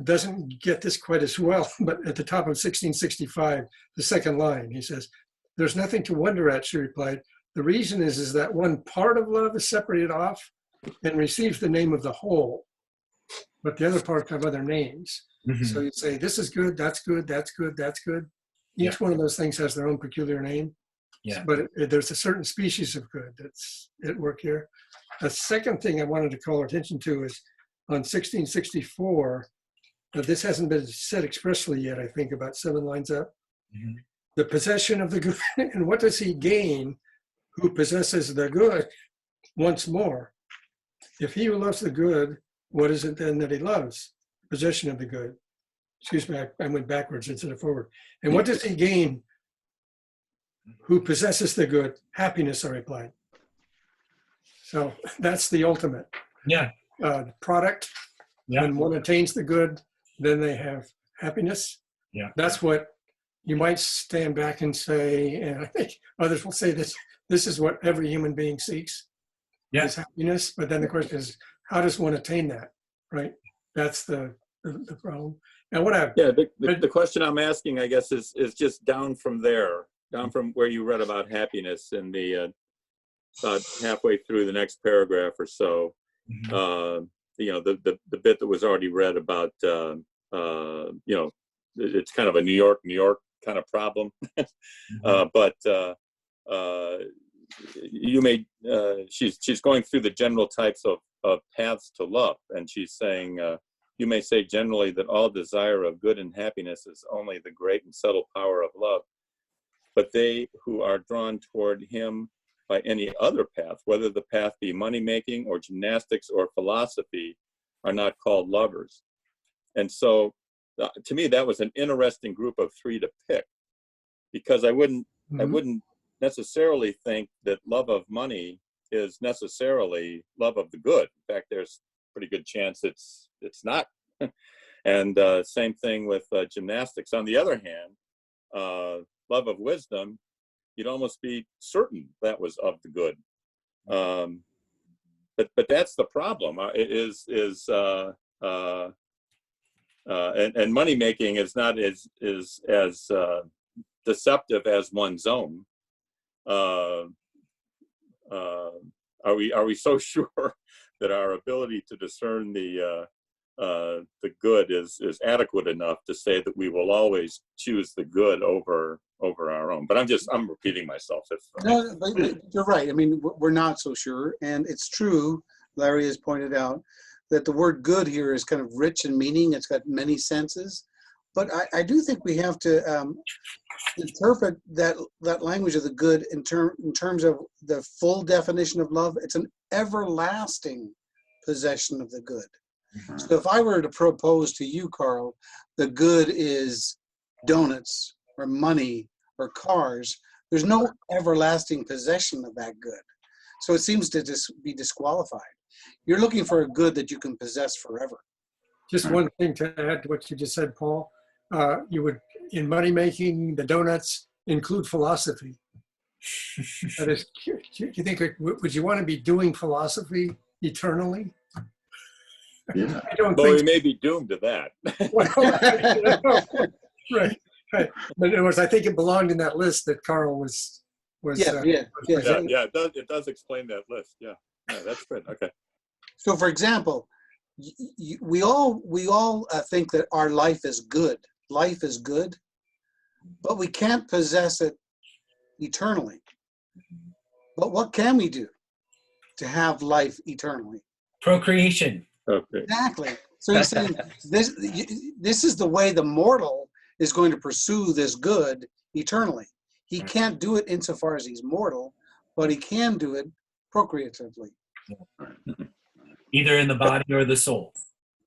doesn't get this quite as well, but at the top of 1665, the second line, he says, "There's nothing to wonder at," she replied. "The reason is that one part of love is separated off and receives the name of the whole, but the other parts have other names." Mm-hmm. So you say, this is good, that's good, that's good, that's good. Each one of those things has their own peculiar name. Yeah. But there's a certain species of good that's at work here. The second thing I wanted to call our attention to is on 1664. Now, this hasn't been said expressly yet, I think, about 7 lines up. Mm-hmm. The possession of the good. And what does he gain who possesses the good once more? If he who loves the good, what is it then that he loves? Possession of the good. Excuse me, I went backwards instead of forward. And what does he gain who possesses the good? Happiness, I replied. So that's the ultimate. Yeah. Product. Yeah. When one attains the good, then they have happiness. Yeah. That's what you might stand back and say, and I think others will say this is what every human being seeks. Yeah. Is happiness. But then the question is, how does one attain that? Right? That's the problem. And what the question I'm asking, I guess, is just down from there, down from where you read about happiness in the about halfway through the next paragraph or so. Mm-hmm. the bit that was already read about it's kind of a New York kind of problem. But you may she's going through the general types of paths to love, and she's saying you may say generally that all desire of good and happiness is only the great and subtle power of love, but they who are drawn toward him by any other path, whether the path be money making or gymnastics or philosophy, are not called lovers. And so to me, that was an interesting group of three to pick, because I wouldn't necessarily think that love of money is necessarily love of the good. In fact, there's a pretty good chance it's not. And same thing with gymnastics. On the other hand, love of wisdom, you'd almost be certain that was of the good. But that's the problem. And money making is not as deceptive as one's own. Are we so sure that our ability to discern the good is adequate enough to say that we will always choose the good over our own? But I'm repeating myself. No, but you're right. I mean, we're not so sure, and it's true. Larry has pointed out that the word good here is kind of rich in meaning. It's got many senses. But I do think we have to interpret that language of the good in terms of the full definition of love. It's an everlasting possession of the good. So if I were to propose to you, Carl, the good is donuts or money or cars, there's no everlasting possession of that good. So it seems to just be disqualified. You're looking for a good that you can possess forever. Just one thing to add to what you just said, Paul. You would, in money making, the donuts include philosophy. That is, you think, would you want to be doing philosophy eternally? Yeah. I don't Well, think we may be doomed to that. right. But in other words, I think it belonged in that list that Carl was Yeah. It does explain that list. Yeah, that's good. Okay. So, for example, we all think that our life is good. Life is good, but we can't possess it eternally. But what can we do to have life eternally? Procreation. Okay. Exactly. So he's saying this is the way the mortal is going to pursue this good eternally. He can't do it insofar as he's mortal, but he can do it procreatively. Either in the body or the soul.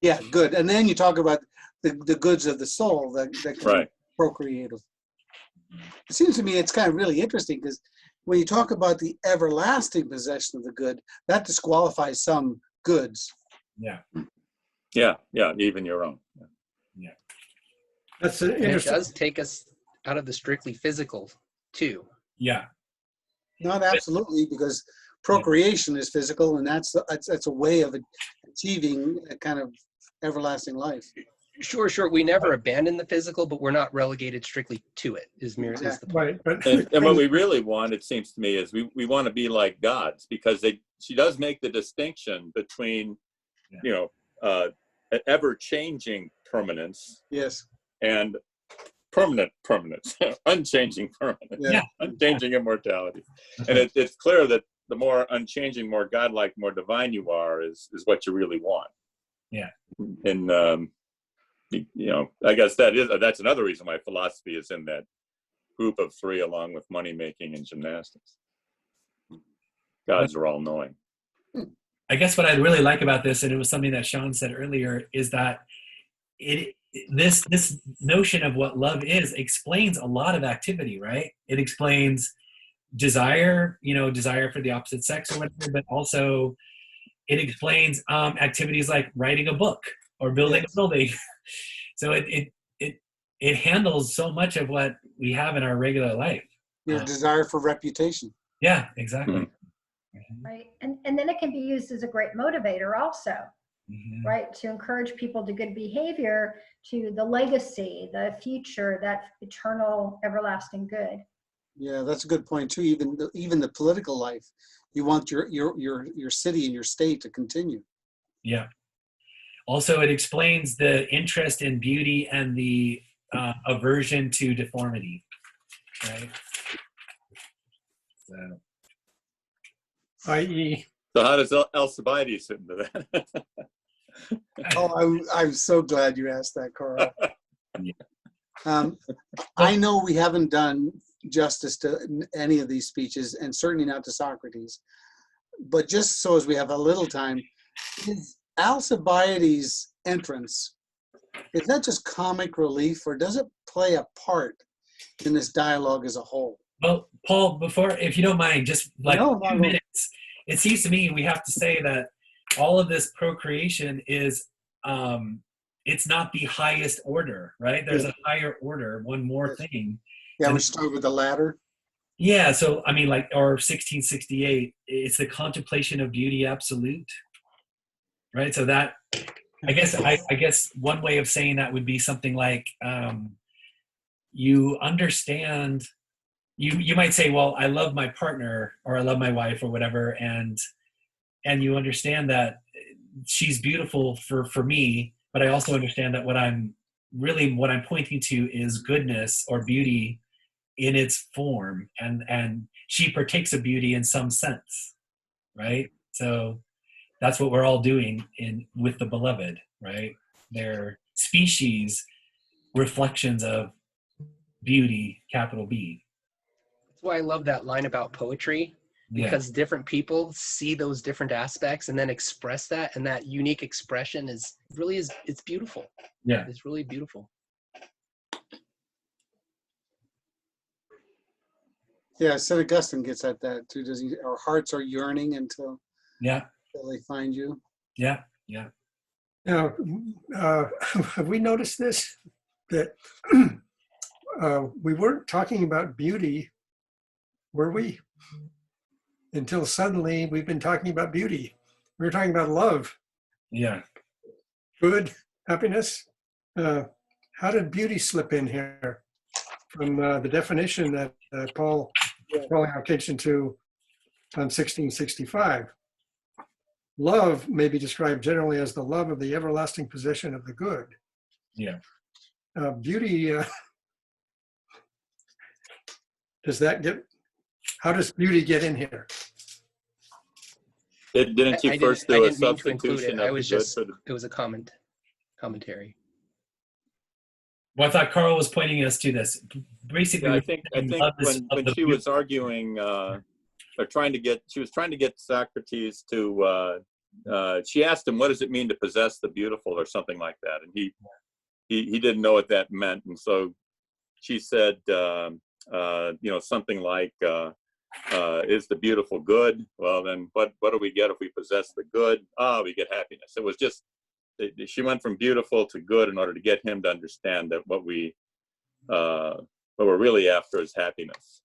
Yeah, good. And then you talk about the goods of the soul that can procreate. It seems to me it's kind of really interesting, because when you talk about the everlasting possession of the good, that disqualifies some goods. Yeah, even your own. Yeah. That's And it does take us out of the strictly physical too. Yeah. Not absolutely, because procreation is physical, and that's a way of achieving a kind of everlasting life. Sure. We never abandon the physical, but we're not relegated strictly to it. Is the point. Right. And what we really want, it seems to me, is we want to be like gods, because she does make the distinction between, ever-changing permanence, yes, and permanence, unchanging permanence, unchanging immortality. And it's clear that the more unchanging, more godlike, more divine you are is what you really want. Yeah. And I guess that's another reason why philosophy is in that group of three, along with money making and gymnastics. Gods are all knowing. I guess what I really like about this, and it was something that Sean said earlier, is that this notion of what love is explains a lot of activity, right? It explains desire, desire for the opposite sex or whatever, but also it explains activities like writing a book or building a building. So it handles so much of what we have in our regular life. Your desire for reputation. Yeah, exactly. Mm-hmm. Right. And then it can be used as a great motivator also, right? To encourage people to good behavior, to the legacy, the future, that eternal, everlasting good. Yeah, that's a good point too. Even the political life, you want your city and your state to continue. Yeah. Also, it explains the interest in beauty and the aversion to deformity, right? So, i.e., So how does Alcibiades fit into that? Oh, I'm so glad you asked that, Carl. Yeah. I know we haven't done justice to any of these speeches, and certainly not to Socrates. But just so as we have a little time, is Alcibiades' entrance, is that just comic relief, or does it play a part in this dialogue as a whole? well, Paul, before, if you don't mind, just like No, a few no. minutes, it seems to me we have to say that all of this procreation is, it's not the highest order, right? There's a higher order, one more thing. Yeah, And- we start with the ladder. Yeah, so I mean, like, or 1668, it's the contemplation of beauty absolute, right? So that, I guess one way of saying that would be something like, you understand, you might say, well, I love my partner, or I love my wife, or whatever, and you understand that she's beautiful for me, but I also understand that what I'm pointing to is goodness or beauty in its form, and she partakes of beauty in some sense, right? So that's what we're all doing with the beloved, right? They're species reflections of beauty, capital B. That's why I love that line about poetry, Yeah. because different people see those different aspects and then express that, and that unique expression it's beautiful. Yeah. It's really beautiful. Yeah, St. Augustine gets at that too. Does he? Our hearts are yearning until they find you. Yeah. now, have we noticed this? That we weren't talking about beauty, were we? Until suddenly we've been talking about beauty. We were talking about love, Yeah. good, happiness. How did beauty slip in here from the definition that Paul is calling our attention to on 1665? Love may be described generally as the love of the everlasting possession of the good. Yeah. Beauty, how does beauty get in here? Didn't you first do I a didn't mean to include substitution it. of the good for the... It was a commentary. Well, I thought Carl was pointing us to this. Basically, Yeah, I think when she was arguing, or she was trying to get Socrates to, she asked him, what does it mean to possess the beautiful, or something like that, and he didn't know what that meant, and so she said, something like, is the beautiful good? Well, then what do we get if we possess the good? We get happiness. It was just, she went from beautiful to good in order to get him to understand that what we're really after is happiness.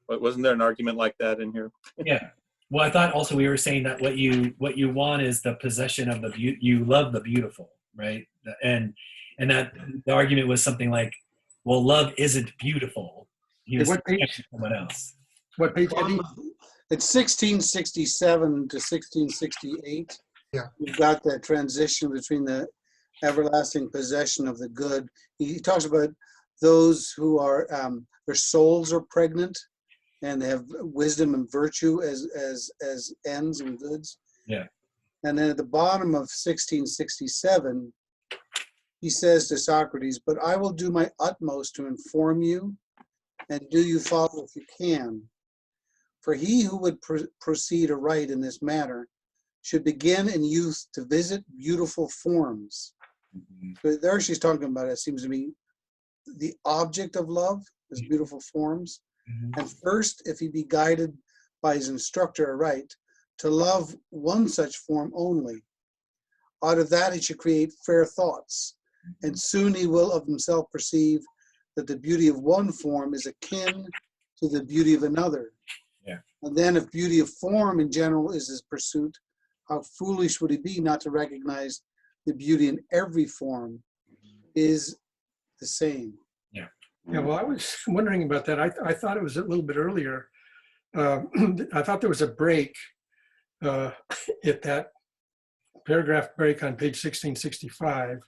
But wasn't there an argument like that in here? Yeah. Well, I thought also we were saying that what you want is the possession of the you love the beautiful, right? And that the argument was something like, well, love isn't beautiful. What page? Someone else. What page? It's 1667 to 1668. Yeah. You've got that transition between the everlasting possession of the good. He talks about those who are, their souls are pregnant and they have wisdom and virtue as ends and goods. Yeah. And then at the bottom of 1667, he says to Socrates, but I will do my utmost to inform you, and do you follow if you can. For he who would proceed aright in this matter should begin in youth to visit beautiful forms. Mm-hmm. So there she's talking about, it seems to me, the object of love is beautiful forms. Mm-hmm. And first, if he be guided by his instructor aright, to love one such form only. Out of that he should create fair thoughts, and soon he will of himself perceive that the beauty of one form is akin to the beauty of another. Yeah. And then if beauty of form in general is his pursuit, how foolish would he be not to recognize the beauty in every form is the same. Yeah, well, I was wondering about that. I thought it was a little bit earlier. I thought there was a break at that paragraph break on page 1665,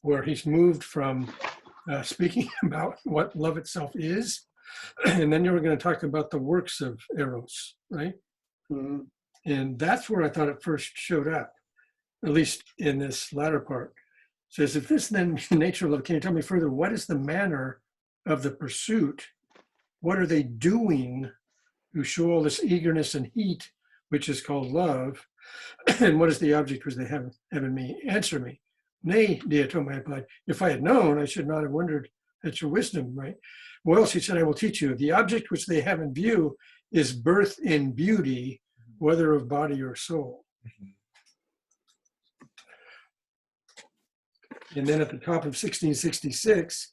where he's moved from speaking about what love itself is, and then you were going to talk about the works of Eros, right? Mm-hmm. And that's where I thought it first showed up, at least in this latter part. It says, if this then the nature of love, can you tell me further, what is the manner of the pursuit? What are they doing who show all this eagerness and heat, which is called love? And what is the object which they have in me? Answer me. Nay, Deiotome, I replied, if I had known, I should not have wondered at your wisdom, right? Well, she said, I will teach you. The object which they have in view is birth in beauty, whether of body or soul. And then at the top of 1666,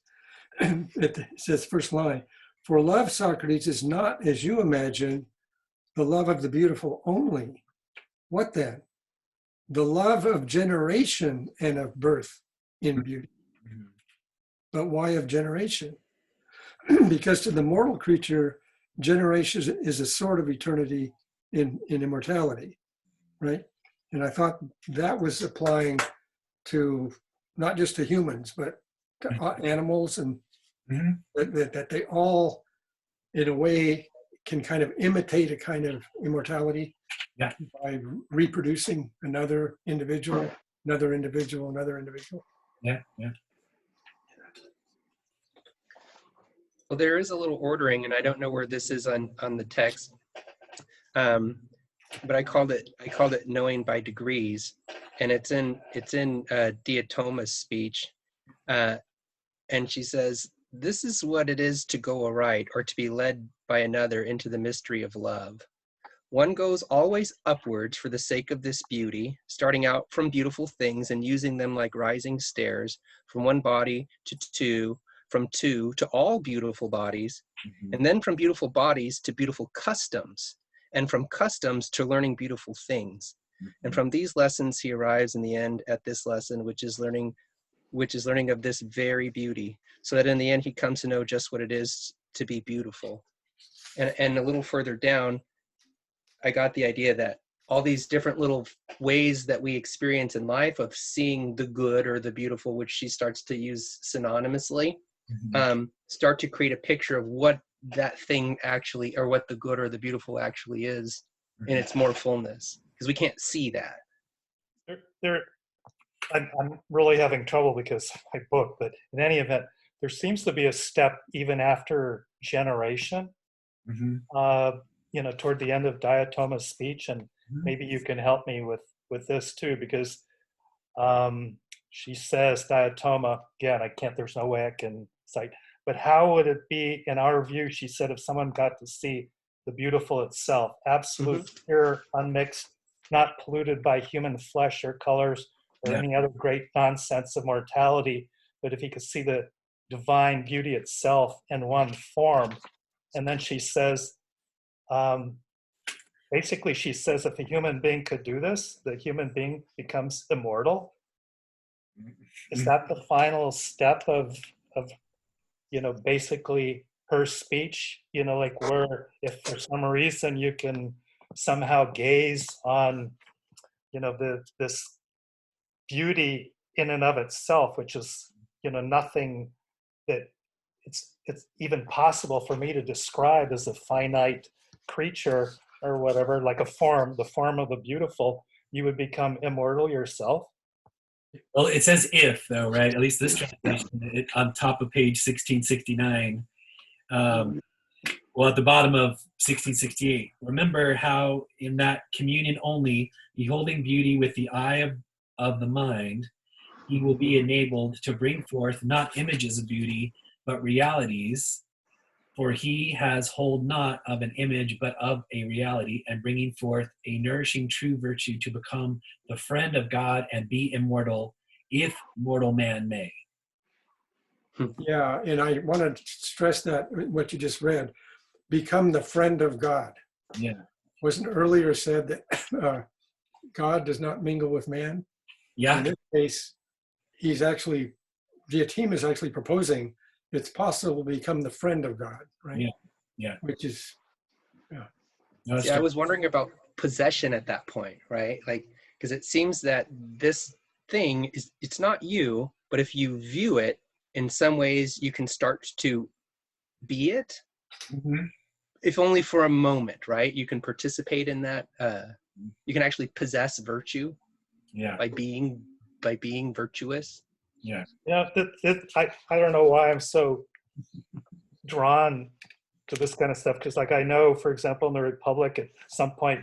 it says, first line, for love, Socrates, is not, as you imagine, the love of the beautiful only. What then? The love of generation and of birth in beauty. But why of generation? Because to the mortal creature, generation is a sort of eternity in immortality, right? And I thought that was applying to not just to humans, but to animals, and that they all, in a way, can kind of imitate a kind of immortality by reproducing another individual, another individual, another individual. Yeah. Well, there is a little ordering, and I don't know where this is on the text, but I called it knowing by degrees, and it's in Diotoma's speech, and she says, "This is what it is to go aright, or to be led by another into the mystery of love. One goes always upwards for the sake of this beauty, starting out from beautiful things and using them like rising stairs, from one body to two, from two to all beautiful bodies, and then from beautiful bodies to beautiful customs, and from customs to learning beautiful things. And from these lessons he arrives in the end at this lesson, which is learning of this very beauty, so that in the end he comes to know just what it is to be beautiful." And a little further down, I got the idea that all these different little ways that we experience in life of seeing the good or the beautiful, which she starts to use synonymously, start to create a picture of what that thing actually, or what the good or the beautiful actually is in its more fullness, because we can't see that. I'm really having trouble because of my book, but in any event, there seems to be a step even after generation, toward the end of Diotoma's speech, and maybe you can help me with this too, because she says, Diotoma, again, there's no way I can cite, but how would it be in our view, she said, if someone got to see the beautiful itself, absolute, pure, unmixed, not polluted by human flesh or colors or any other great nonsense of mortality, but if he could see the divine beauty itself in one form. And then she says, basically she says, if a human being could do this, the human being becomes immortal. Is that the final step of basically her speech, like where if for some reason you can somehow gaze on, this beauty in and of itself, which is, nothing that it's even possible for me to describe as a finite creature or whatever, like the form of the beautiful, you would become immortal yourself. Well, it says if, though, right? At least this translation, on top of page 1669. Well, at the bottom of 1668. Remember how in that communion only, beholding beauty with the eye of the mind, he will be enabled to bring forth not images of beauty, but realities. For he has hold not of an image, but of a reality, and bringing forth a nourishing true virtue to become the friend of God and be immortal, if mortal man may. Yeah, and I want to stress that what you just read, become the friend of God. Yeah. Wasn't earlier said that God does not mingle with man? Yeah. In this case, Diotima is actually proposing it's possible to become the friend of God, right? Yeah. Which is, I was wondering about possession at that point, right? Like, because it seems that this thing it's not you, but if you view it in some ways, you can start to be it, if only for a moment, right? You can participate in that. You can actually possess virtue by being virtuous. Yeah, I don't know why I'm so drawn to this kind of stuff, because like I know, for example, in the Republic, at some point,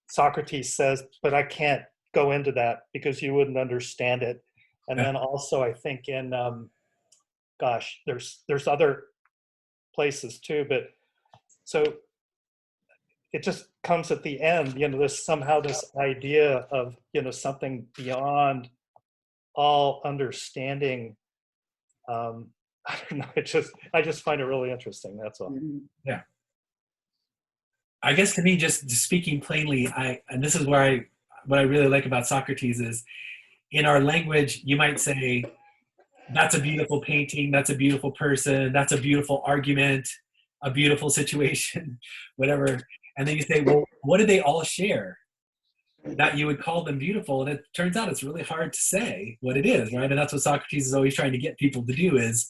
Socrates says, but I can't go into that because you wouldn't understand it. And then also I think in, gosh, there's other places too, but so it just comes at the end, this idea of, something beyond all understanding. I don't know, I just find it really interesting, that's all. Yeah. I guess to me, just speaking plainly, and this is where what I really like about Socrates is, in our language, you might say, that's a beautiful painting, that's a beautiful person, that's a beautiful argument, a beautiful situation, whatever. And then you say, well, what do they all share that you would call them beautiful? And it turns out it's really hard to say what it is, right? And that's what Socrates is always trying to get people to do, is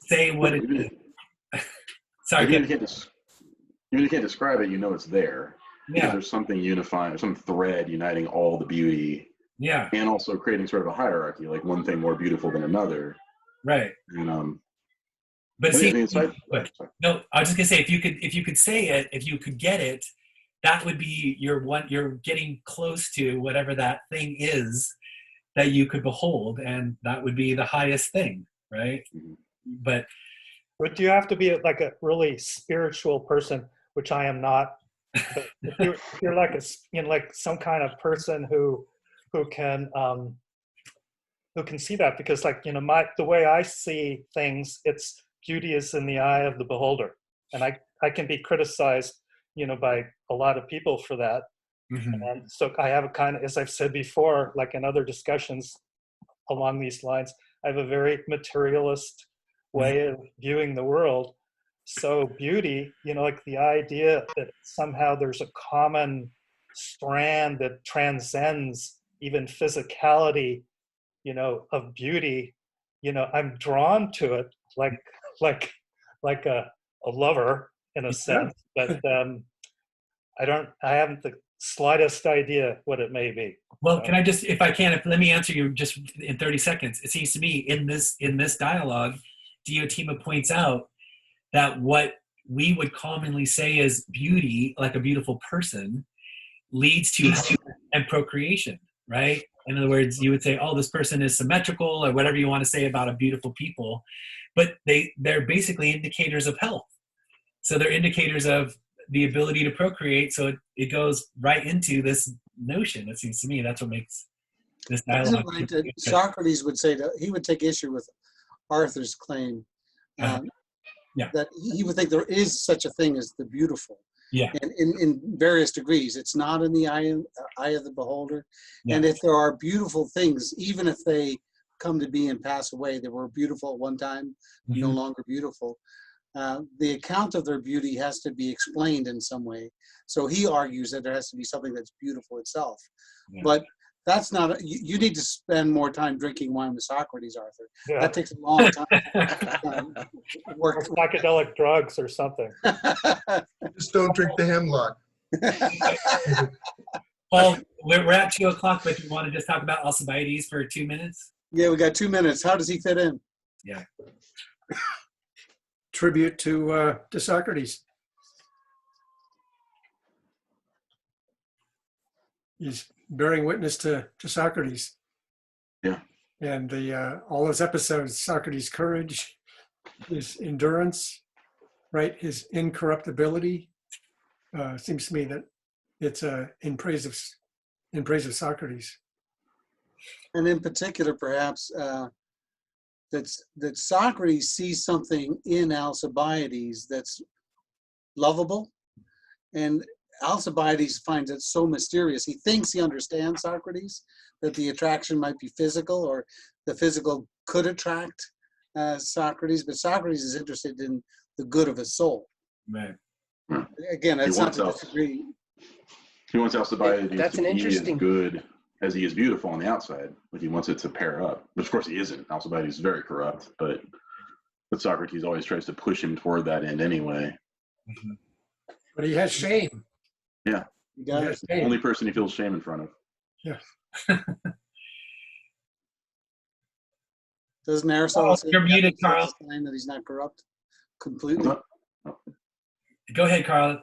say what it is. Sorry, even if you can't describe it, it's there. Because there's something unifying, some thread uniting all the beauty. Yeah. And also creating sort of a hierarchy, like one thing more beautiful than another. Right. And, but see, no, I was just gonna say, if you could say it, if you could get it, that would be you're getting close to whatever that thing is that you could behold, and that would be the highest thing, right? But do you have to be like a really spiritual person, which I am not? But if you're like like some kind of person who can see that, because like the way I see things, it's beauty is in the eye of the beholder, and I can be criticized by a lot of people for that. And so I have a kind of, as I've said before, like in other discussions along these lines, I have a very materialist way of viewing the world. So beauty, like the idea that somehow there's a common strand that transcends even physicality, of beauty, I'm drawn to it like a lover in a sense, but I haven't the slightest idea what it may be. Well, can I just, if I can, let me answer you just in 30 seconds. It seems to me in this dialogue, Diotima points out that what we would commonly say is beauty, like a beautiful person, leads to and procreation, right? In other words, you would say, oh, this person is symmetrical, or whatever you want to say about a beautiful people, but they're basically indicators of health. So they're indicators of the ability to procreate. So it goes right into this notion. It seems to me that's what makes this dialogue. Isn't it right that Socrates would say that he would take issue with Arthur's claim that he would think there is such a thing as the beautiful. Yeah. And in various degrees, it's not in the eye of the beholder. Yeah. And if there are beautiful things, even if they come to be and pass away, they were beautiful at one time, no longer beautiful. The account of their beauty has to be explained in some way. So he argues that there has to be something that's beautiful itself. Yeah. But that's not, you need to spend more time drinking wine with Socrates, Arthur. Yeah. That takes a long time. Or psychedelic drugs or something. Just don't drink the hemlock. Paul, we're at 2 o'clock, but you want to just talk about Alcibiades for 2 minutes? Yeah, we got 2 minutes. How does he fit in? Yeah. Tribute to Socrates. He's bearing witness to Socrates. Yeah. And all those episodes, Socrates' courage, his endurance, right, his incorruptibility. Seems to me that it's in praise of Socrates. And in particular, perhaps, that Socrates sees something in Alcibiades that's lovable, and Alcibiades finds it so mysterious. He thinks he understands Socrates, that the attraction might be physical, or the physical could attract Socrates, but Socrates is interested in the good of his soul. Right. Again, that's not to disagree. He wants Alcibiades That's to an be as interesting. good as he is beautiful on the outside, but he wants it to pair up. Which of course he isn't. Alcibiades is very corrupt, but Socrates always tries to push him toward that end anyway. But he has shame. Yeah. You got it. The only person he feels shame in front of. Yeah. Doesn't Aristotle say You're muted, Carl. that he's not corrupt completely? Go ahead, Carl.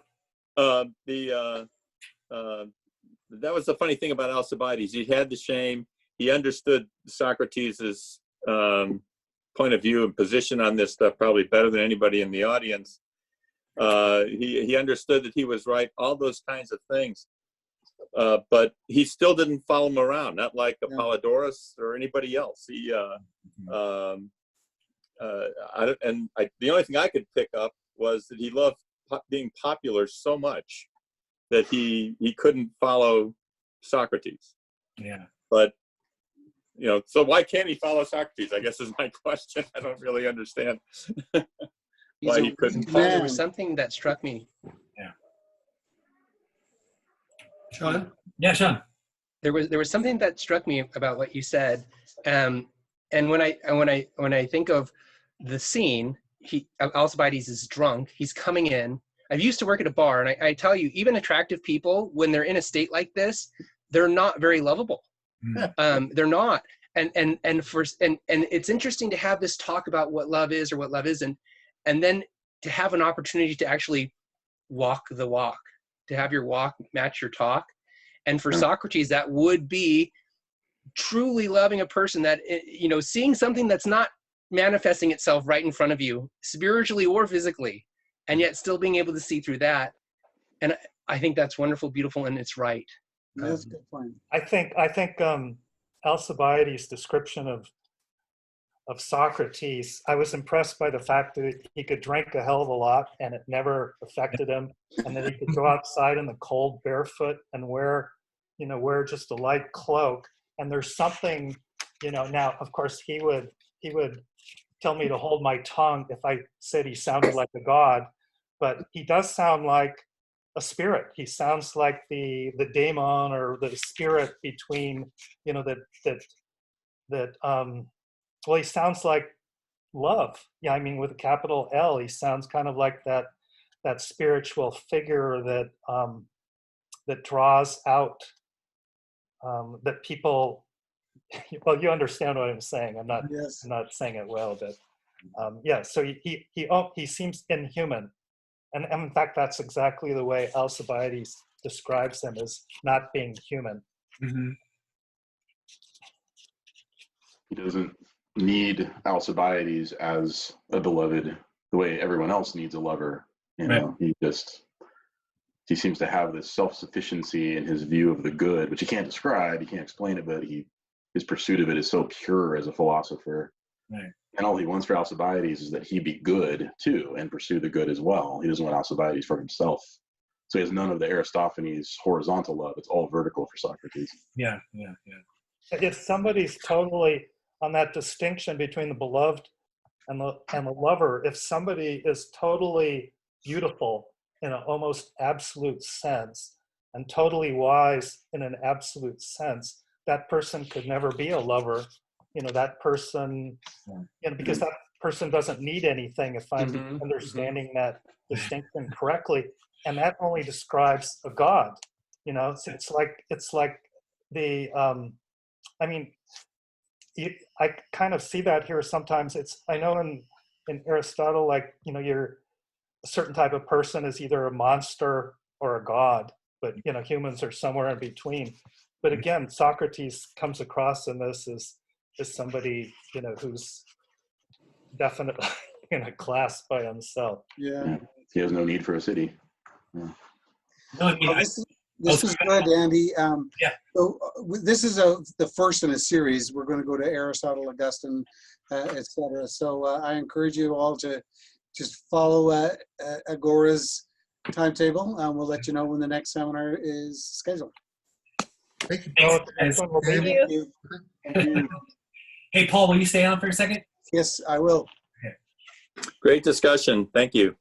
That was the funny thing about Alcibiades. He had the shame. He understood Socrates's point of view and position on this stuff probably better than anybody in the audience. He understood that he was right, all those kinds of things. But he still didn't follow him around, not like Apollodorus or anybody else. The only thing I could pick up was that he loved being popular so much that he couldn't follow Socrates. Yeah. But, so why can't he follow Socrates, I guess is my question. I don't really understand why he couldn't. Paul, there was something that struck me. Yeah. Sean? Yeah, Sean. There was something that struck me about what you said. And when I think of the scene, Alcibiades is drunk, he's coming in. I used to work at a bar, and I tell you, even attractive people, when they're in a state like this, they're not very lovable. They're not. And it's interesting to have this talk about what love is or what love isn't, and then to have an opportunity to actually walk the walk, to have your walk match your talk. And for Socrates, that would be truly loving a person that, seeing something that's not manifesting itself right in front of you, spiritually or physically, and yet still being able to see through that. And I think that's wonderful, beautiful, and it's right. That's a good point. I think Alcibiades' description of Socrates, I was impressed by the fact that he could drink a hell of a lot and it never affected him, and that he could go outside in the cold barefoot and wear just a light cloak. And there's something, now of course he would tell me to hold my tongue if I said he sounded like a god, but he does sound like a spirit. He sounds like the daemon, or the spirit between, well, he sounds like love. Yeah, I mean, with a capital L, he sounds kind of like that spiritual figure that draws out, that people. Well, you understand what I'm saying. I'm not saying it well, but So he seems inhuman, and in fact, that's exactly the way Alcibiades describes him, as not being human. Mm-hmm. He doesn't need Alcibiades as a beloved the way everyone else needs a lover. He seems to have this self-sufficiency in his view of the good, which he can't describe, he can't explain it, but his pursuit of it is so pure as a philosopher. Right. And all he wants for Alcibiades is that he be good too and pursue the good as well. He doesn't want Alcibiades for himself. So he has none of the Aristophanes horizontal love. It's all vertical for Socrates. Yeah. If somebody's totally on that distinction between the beloved and the lover, if somebody is totally beautiful in an almost absolute sense and totally wise in an absolute sense, that person could never be a lover. That person, because that person doesn't need anything, if I'm understanding that distinction correctly. And that only describes a god. It's like the, I kind of see that here sometimes. I know in Aristotle, you're a certain type of person is either a monster or a god, but humans are somewhere in between. But again, Socrates comes across in this as somebody who's definitely in a class by himself. Yeah. He has no need for a city. Yeah. No, This is good, Andy. So this is the first in a series. We're going to go to Aristotle, Augustine, etc. So I encourage you all to just follow Agora's timetable. We'll let you know when the next seminar is scheduled. Thank you. Thank you. Thank you. Hey, Paul, will you stay on for a second? Yes, I will. Great discussion. Thank you.